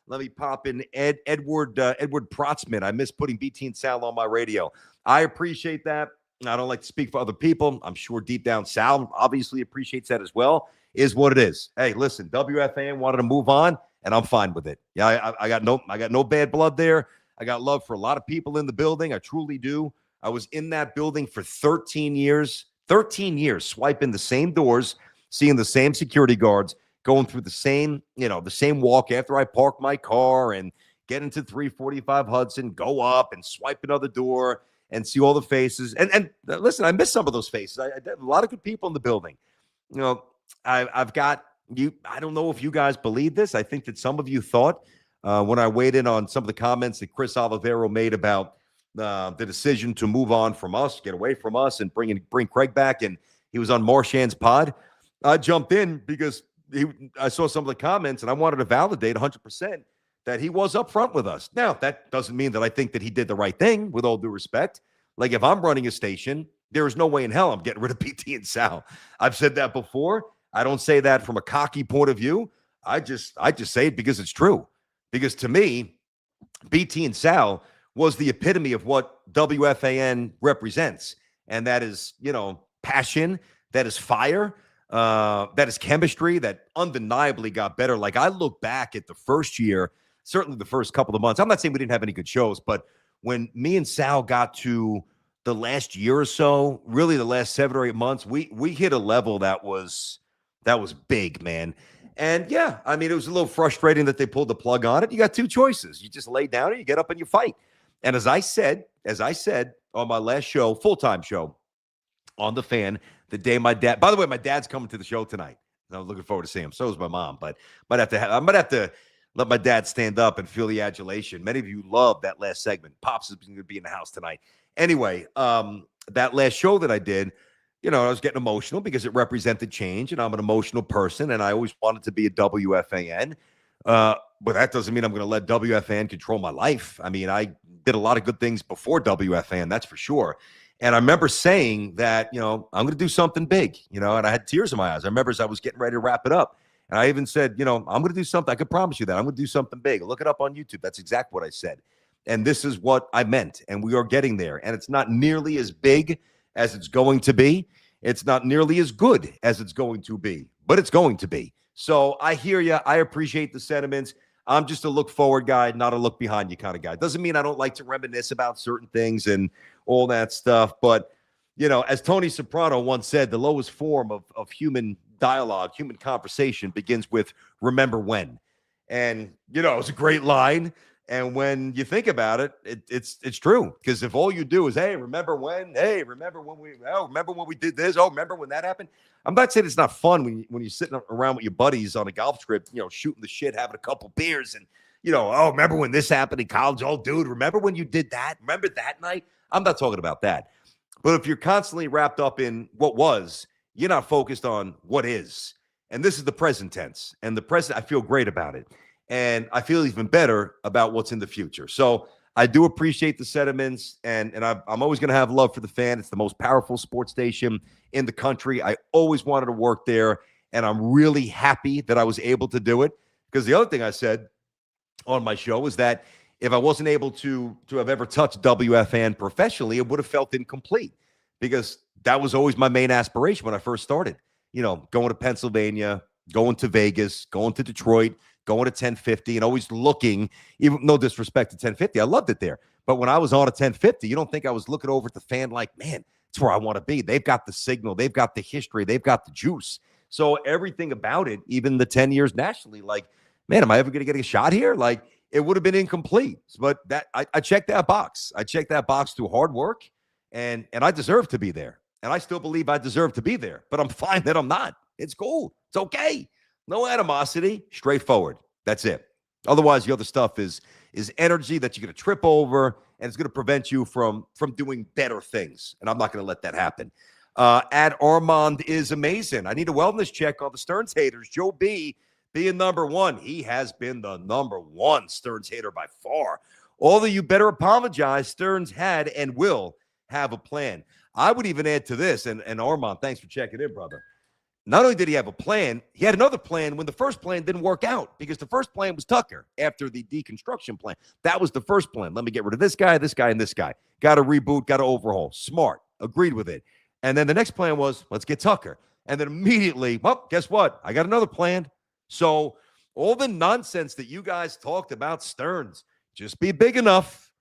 let me pop in Edward Protzman. I miss putting BT and Sal on my radio. I appreciate that. I don't like to speak for other people. I'm sure deep down Sal obviously appreciates that as well. Is what it is. Hey, listen, WFAN wanted to move on, and I'm fine with it. Yeah, I got no bad blood there. I got love for a lot of people in the building. I truly do. I was in that building for 13 years. 13 years, swiping the same doors, seeing the same security guards, going through the same walk after I park my car and get into 345 Hudson, go up and swipe another door and see all the faces. And listen, I miss some of those faces. A lot of good people in the building. I've got you. I don't know if you guys believe this. I think that some of you thought when I weighed in on some of the comments that Chris Olivero made about the decision to move on from us, get away from us, and bring Craig back. And he was on Marchand's pod. I jumped in because I saw some of the comments, and I wanted to validate 100% that he was upfront with us. Now, that doesn't mean that I think that he did the right thing, with all due respect. Like, if I'm running a station, there is no way in hell I'm getting rid of BT and Sal. I've said that before. I don't say that from a cocky point of view. I just say it because it's true. Because to me, BT and Sal was the epitome of what WFAN represents. And that is, passion, that is fire, that is chemistry that undeniably got better. Like, I look back at the first year, certainly the first couple of months. I'm not saying we didn't have any good shows, but when me and Sal got to the last year or so, really the last 7 or 8 months, we hit a level that was big, man. And yeah, I mean, it was a little frustrating that they pulled the plug on it. You got 2 choices. You just lay down and you get up and you fight. And as I said on my last show, full-time show on the Fan, the day my dad, by the way, my dad's coming to the show tonight. I was looking forward to seeing him. So was my mom, but I might have to let my dad stand up and feel the adulation. Many of you love that last segment. Pops is going to be in the house tonight. Anyway, that last show that I did, I was getting emotional because it represented change, and I'm an emotional person, and I always wanted to be a WFAN. But that doesn't mean I'm going to let WFAN control my life. I mean, I did a lot of good things before WFAN, that's for sure. And I remember saying that, I'm going to do something big, and I had tears in my eyes. I remember as I was getting ready to wrap it up. And I even said, I'm going to do something. I could promise you that. I'm going to do something big. Look it up on YouTube. That's exactly what I said. And this is what I meant. And we are getting there. And it's not nearly as big as it's going to be. It's not nearly as good as it's going to be. But it's going to be. So I hear you. I appreciate the sentiments. I'm just a look forward guy, not a look behind you kind of guy. Doesn't mean I don't like to reminisce about certain things and all that stuff. But, as Tony Soprano once said, the lowest form of human dialogue, human conversation begins with remember when. And, it's a great line. And when you think about it, it's true. Because if all you do is, hey, remember when? Hey, remember when we did this? Oh, remember when that happened? I'm not saying it's not fun when you're sitting around with your buddies on a golf trip, shooting the shit, having a couple beers, and oh, remember when this happened in college? Oh, dude, remember when you did that? Remember that night? I'm not talking about that. But if you're constantly wrapped up in what was, you're not focused on what is. And this is the present tense. And the present, I feel great about it. And I feel even better about what's in the future. So I do appreciate the sentiments, and I'm always going to have love for the fan. It's the most powerful sports station in the country. I always wanted to work there, and I'm really happy that I was able to do it. Because the other thing I said on my show is that if I wasn't able to have ever touched WFAN professionally, it would have felt incomplete, because that was always my main aspiration when I first started. Going to Pennsylvania, going to Vegas, going to Detroit, going to 1050, and always looking, even no disrespect to 1050. I loved it there. But when I was on a 1050, you don't think I was looking over at the fan like, man, it's where I want to be. They've got the signal. They've got the history. They've got the juice. So everything about it, even the 10 years nationally, like, man, am I ever going to get a shot here? Like, it would have been incomplete. But that I checked that box. I checked that box through hard work, and I deserve to be there. And I still believe I deserve to be there. But I'm fine that I'm not. It's cool. It's okay. No animosity, straightforward. That's it. Otherwise, the other stuff is energy that you're going to trip over, and it's going to prevent you from doing better things. And I'm not going to let that happen. Ad Armand is amazing. I need a wellness check on the Stearns haters. Joe B being number one. He has been the number one Stearns hater by far. All of you better apologize. Stearns had and will have a plan. I would even add to this, and Armand, thanks for checking in, brother. Not only did he have a plan, he had another plan when the first plan didn't work out, because the first plan was Tucker after the deconstruction plan. That was the first plan. Let me get rid of this guy, and this guy. Got to reboot, got to overhaul. Smart. Agreed with it. And then the next plan was, let's get Tucker. And then immediately, well, guess what? I got another plan. So all the nonsense that you guys talked about Stearns, just be big enough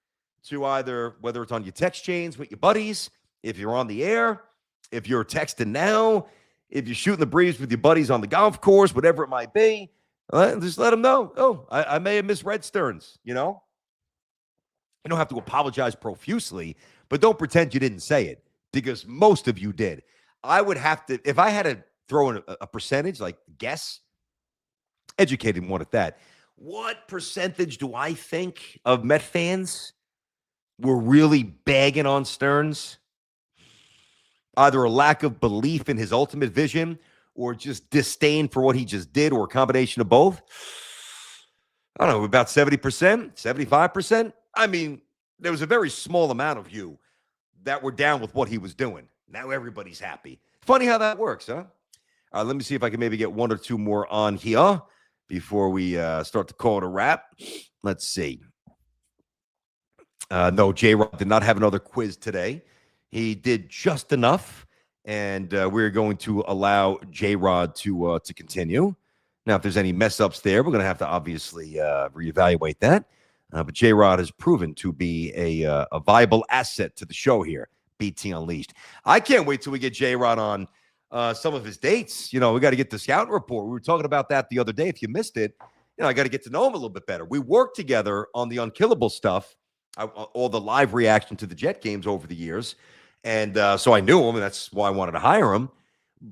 to either, whether it's on your text chains with your buddies, if you're on the air, if you're texting now, if you're shooting the breeze with your buddies on the golf course, whatever it might be, just let them know. Oh, I may have misread Stearns, You don't have to apologize profusely, but don't pretend you didn't say it, because most of you did. I would have to, if I had to throw in a percentage, like guess, educated one at that, what percentage do I think of Met fans were really bagging on Stearns? Either a lack of belief in his ultimate vision, or just disdain for what he just did, or a combination of both. I don't know, about 70%, 75%. I mean, there was a very small amount of you that were down with what he was doing. Now everybody's happy. Funny how that works, huh? Let me see if I can maybe get one or two more on here before we start to call it a wrap. Let's see. No, J-Rod did not have another quiz today. He did just enough, and we're going to allow J-Rod to continue. Now, if there's any mess-ups there, we're going to have to obviously reevaluate that. But J-Rod has proven to be a viable asset to the show here, BT Unleashed. I can't wait till we get J-Rod on some of his dates. We got to get the scouting report. We were talking about that the other day. If you missed it, I got to get to know him a little bit better. We worked together on the Unkillable stuff, all the live reaction to the Jet games over the years. And so I knew him, and that's why I wanted to hire him.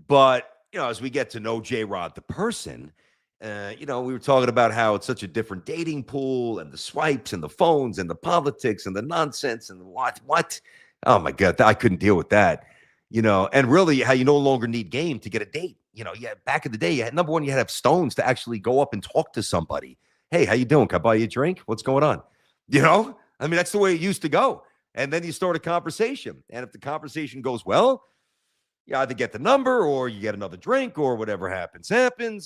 But, as we get to know J-Rod, the person, we were talking about how it's such a different dating pool and the swipes and the phones and the politics and the nonsense and the what. Oh my God, I couldn't deal with that. And really how you no longer need game to get a date. Back in the day, number one, you had to have stones to actually go up and talk to somebody. Hey, how you doing? Can I buy you a drink? What's going on? I mean, that's the way it used to go. And then you start a conversation. And if the conversation goes well, you either get the number or you get another drink or whatever happens. And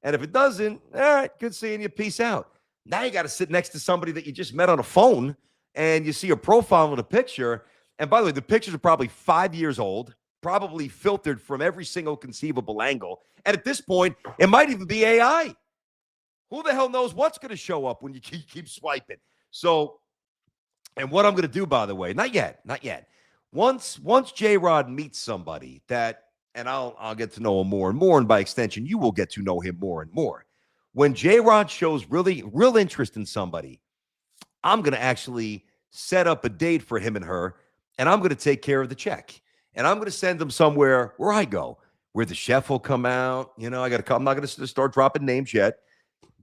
if it doesn't, all right, good seeing you. Peace out. Now you got to sit next to somebody that you just met on a phone and you see a profile with a picture. And by the way, the pictures are probably 5 years old, probably filtered from every single conceivable angle. And at this point, it might even be AI. Who the hell knows what's going to show up when you keep swiping? So, and what I'm going to do, by the way, not yet. Once J-Rod meets somebody that, and I'll get to know him more and more, and by extension, you will get to know him more and more. When J-Rod shows real interest in somebody, I'm going to actually set up a date for him and her, and I'm going to take care of the check. And I'm going to send them somewhere where I go, where the chef will come out. I got to come. I'm not going to start dropping names yet,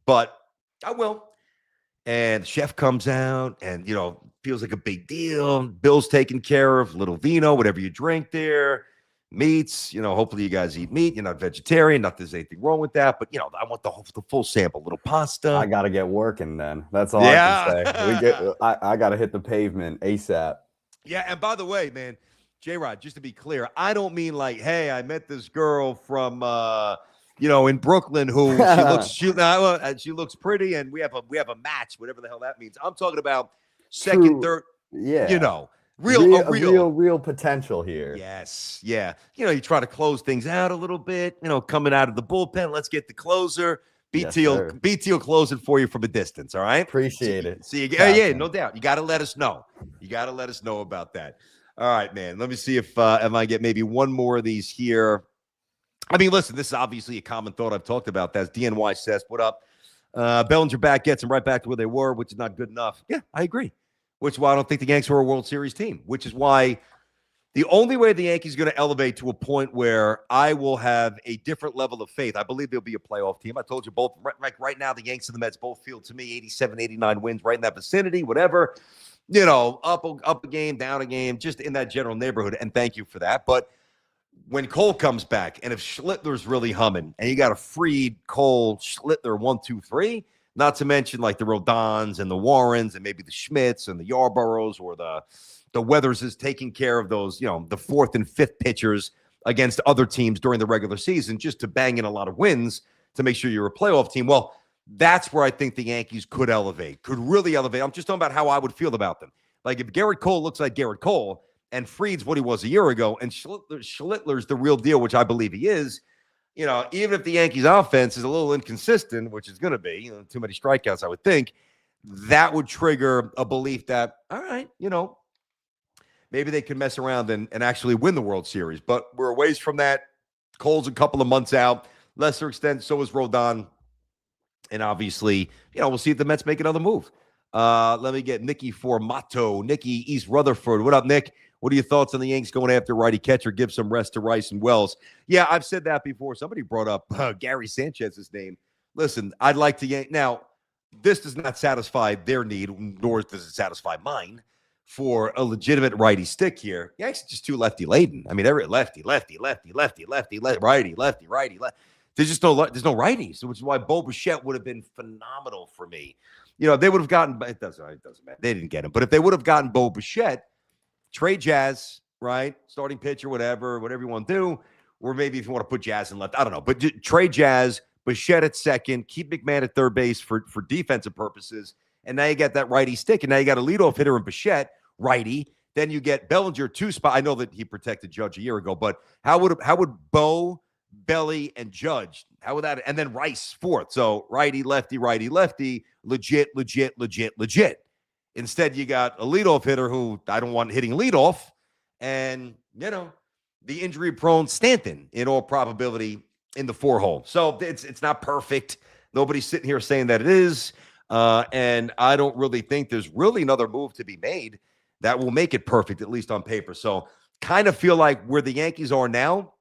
but I will. And the chef comes out and, feels like a big deal. Bill's taken care of, little vino, whatever you drink there, meats, hopefully you guys eat meat. You're not vegetarian. Not that there's anything wrong with that, but, I want the full sample, little pasta. I got to get working then. That's all I can say. I got to hit the pavement ASAP. Yeah, and by the way, man, J-Rod, just to be clear, I don't mean like, hey, I met this girl from, in Brooklyn who she looks pretty and we have a match, whatever the hell that means. I'm talking about second, third, real potential here. Yes, yeah. You try to close things out a little bit. Coming out of the bullpen, let's get the closer. BT will close it for you from a distance. All right, appreciate it. See you again. Yeah, no doubt. You got to let us know. You got to let us know about that. All right, man. Let me see if I get maybe one more of these here. I mean, listen, this is obviously a common thought I've talked about. That's DNY says, what up? Bellinger back gets them right back to where they were, which is not good enough. Yeah, I agree. Which is why I don't think the Yankees are a World Series team, which is why the only way the Yankees are going to elevate to a point where I will have a different level of faith, I believe they'll be a playoff team. I told you both, right now, the Yankees and the Mets both feel to me 87, 89 wins, right in that vicinity, whatever. Up a game, down a game, just in that general neighborhood. And thank you for that. But when Cole comes back, and if Schlittler's really humming, and you got a Fried, Cole, Schlittler, 1, 2, 3, not to mention like the Rodons and the Warrens and maybe the Schmitz and the Yarboroughs or the Weathers is taking care of those, the fourth and fifth pitchers against other teams during the regular season just to bang in a lot of wins to make sure you're a playoff team. Well, that's where I think the Yankees could really elevate. I'm just talking about how I would feel about them. Like if Garrett Cole looks like Garrett Cole and Fried's what he was a year ago and Schlittler's the real deal, which I believe he is, even if the Yankees offense is a little inconsistent, which is going to be, too many strikeouts, I would think, that would trigger a belief that, all right, maybe they can mess around and actually win the World Series. But we're a ways from that. Cole's a couple of months out. Lesser extent, so is Rodon. And obviously, we'll see if the Mets make another move. Let me get Nicky Formato. Nicky, East Rutherford. What up, Nick? What are your thoughts on the Yankees going after righty catcher? Give some rest to Rice and Wells. Yeah, I've said that before. Somebody brought up Gary Sanchez's name. Listen, I'd like to now, this does not satisfy their need, nor does it satisfy mine for a legitimate righty stick here. Yankees just too lefty laden. I mean, every lefty, righty. There's no righties, which is why Bo Bichette would have been phenomenal for me. They would have gotten, it doesn't matter. They didn't get him. But if they would have gotten Bo Bichette, trade Jazz, right? Starting pitcher, whatever you want to do. Or maybe if you want to put Jazz in left, I don't know. But trade Jazz, Bichette at second, keep McMahon at third base for defensive purposes. And now you got that righty stick. And now you got a leadoff hitter in Bichette, righty. Then you get Bellinger, 2 spot. I know that he protected Judge a year ago, but how would Bo, Belly, and Judge, how would that, and then Rice fourth. So righty, lefty, legit. Instead, you got a leadoff hitter who I don't want hitting leadoff, and the injury-prone Stanton in all probability in the 4-hole. So it's not perfect. Nobody's sitting here saying that it is, and I don't really think there's really another move to be made that will make it perfect, at least on paper. So kind of feel like where the Yankees are now,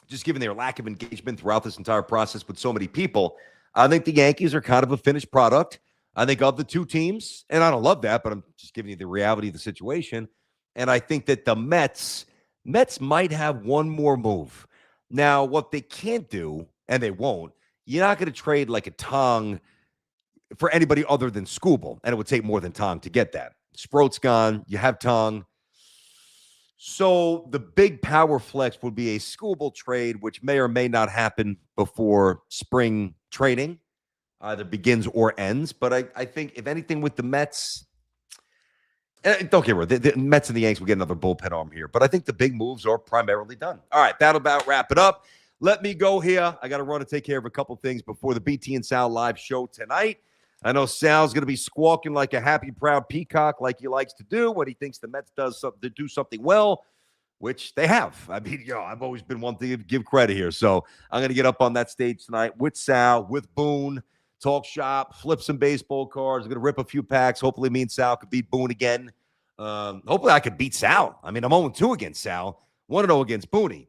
just given their lack of engagement throughout this entire process with so many people, I think the Yankees are kind of a finished product. I think of the two teams, and I don't love that, but I'm just giving you the reality of the situation. And I think that the Mets might have one more move. Now, what they can't do, and they won't, you're not going to trade like a Tong for anybody other than Skubal, and it would take more than Tong to get that. Sproat's gone. You have Tong. So the big power flex would be a Skubal trade, which may or may not happen before spring training, either begins or ends. But I think if anything with the Mets, and don't get me wrong, the Mets and the Yanks will get another bullpen arm here. But I think the big moves are primarily done. All right, that'll about wrap it up. Let me go here. I got to run and take care of a couple things before the BT and Sal live show tonight. I know Sal's going to be squawking like a happy, proud peacock like he likes to do when he thinks the Mets do something well, which they have. I mean, I've always been one to give credit here. So I'm going to get up on that stage tonight with Sal, with Boone, talk shop, flip some baseball cards. I'm going to rip a few packs. Hopefully me and Sal could beat Boone again. Hopefully I could beat Sal. I mean, I'm 0-2 against Sal, 1-0 against Booney.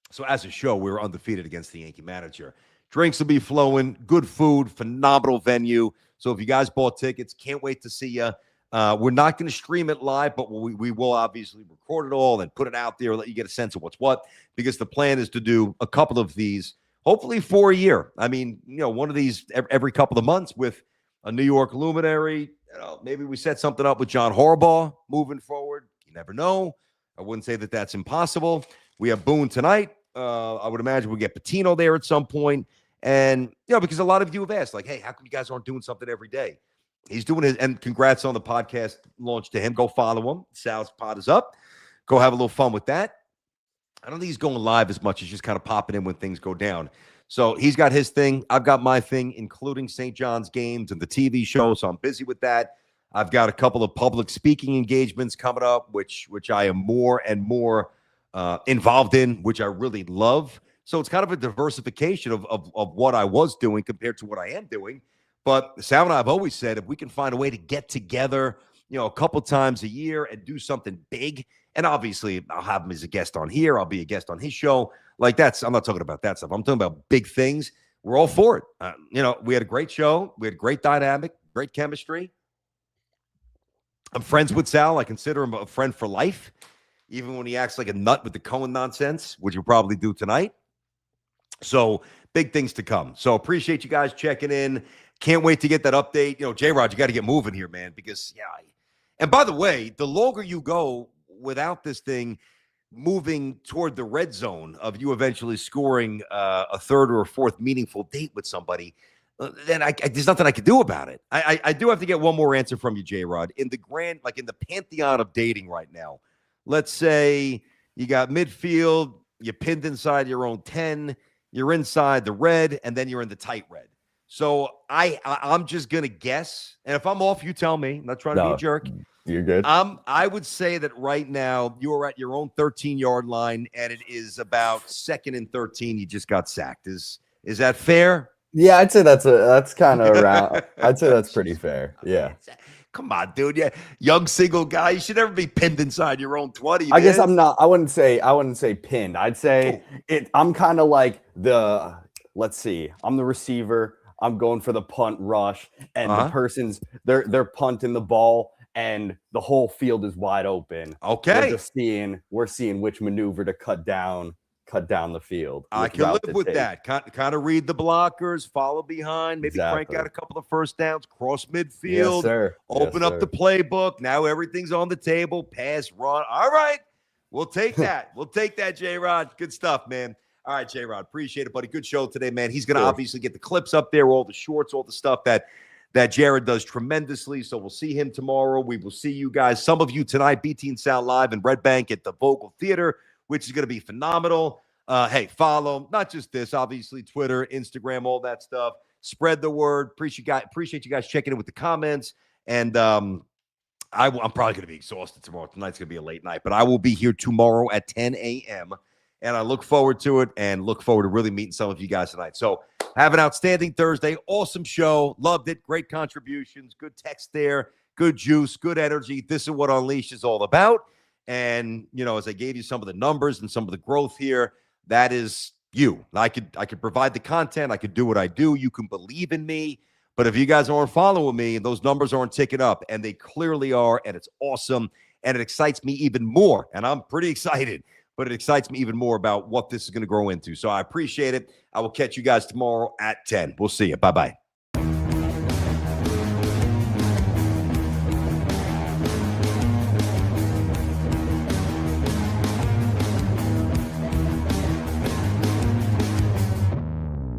So as a show, we were undefeated against the Yankee manager. Drinks will be flowing, good food, phenomenal venue. So if you guys bought tickets, can't wait to see you. We're not going to stream it live, but we will obviously record it all and put it out there, let you get a sense of what's what, because the plan is to do a couple of these, hopefully for a year. I mean, one of these every couple of months with a New York luminary. Maybe we set something up with John Harbaugh moving forward. You never know. I wouldn't say that that's impossible. We have Boone tonight. I would imagine we'll get Patino there at some point. And, because a lot of you have asked, like, hey, how come you guys aren't doing something every day? He's doing it. And congrats on the podcast launch to him. Go follow him. Sal's pod is up. Go have a little fun with that. I don't think he's going live as much as just kind of popping in when things go down. So he's got his thing. I've got my thing, including St. John's games and the TV show. So I'm busy with that. I've got a couple of public speaking engagements coming up, which I am more and more involved in, which I really love. So it's kind of a diversification of what I was doing compared to what I am doing. But Sal and I have always said, if we can find a way to get together, a couple times a year and do something big, and obviously I'll have him as a guest on here. I'll be a guest on his show. Like I'm not talking about that stuff. I'm talking about big things. We're all for it. We had a great show. We had great dynamic, great chemistry. I'm friends with Sal. I consider him a friend for life, even when he acts like a nut with the Cohen nonsense, which you'll probably do tonight. So big things to come. So appreciate you guys checking in. Can't wait to get that update. J-Rod, you got to get moving here, man, because, and by the way, the longer you go without this thing moving toward the red zone of you eventually scoring a third or a fourth meaningful date with somebody, then there's nothing I can do about it. I do have to get one more answer from you, J-Rod. In the pantheon of dating right now, let's say you got midfield, you pinned inside your own 10, you're inside the red, and then you're in the tight red. So I'm just going to guess. And if I'm off, you tell me. I'm not trying to be a jerk. You're good. I would say that right now you are at your own 13-yard line, and it is about 2nd and 13. You just got sacked. Is that fair? Yeah, I'd say that's kind of around. I'd say that's pretty fair. Yeah. Come on, dude. Yeah, young single guy. You should never be pinned inside your own 20. I guess I'm not. I wouldn't say pinned. I'd say I'm kind of like let's see. I'm the receiver. I'm going for the punt rush, and the person's they're punting the ball, and the whole field is wide open. Okay, we're seeing which maneuver to cut down the field. I can live with that. Kind of read the blockers, follow behind, maybe crank out a couple of first downs, cross midfield, yes, sir. Open up the playbook. Now everything's on the table. Pass, run. All right, we'll take that. We'll take that, J-Rod. Good stuff, man. All right, J-Rod, appreciate it, buddy. Good show today, man. He's going to obviously get the clips up there, all the shorts, all the stuff that Jared does tremendously. So we'll see him tomorrow. We will see you guys, some of you tonight, BT and Sal live in Red Bank at the Vogel Theater, which is going to be phenomenal. Hey, follow, not just this, obviously, Twitter, Instagram, all that stuff. Spread the word. Appreciate you guys checking in with the comments. And I'm probably going to be exhausted tomorrow. Tonight's going to be a late night, but I will be here tomorrow at 10 a.m., and I look forward to it and look forward to really meeting some of you guys tonight. So have an outstanding Thursday. Awesome show. Loved it. Great contributions. Good text there. Good juice. Good energy. This is what Unleashed is all about. And, as I gave you some of the numbers and some of the growth here, that is you. I could provide the content. I could do what I do. You can believe in me. But if you guys aren't following me and those numbers aren't ticking up, and they clearly are, and it's awesome, and it excites me even more, and I'm pretty excited, but it excites me even more about what this is going to grow into. So I appreciate it. I will catch you guys tomorrow at 10. We'll see you. Bye-bye.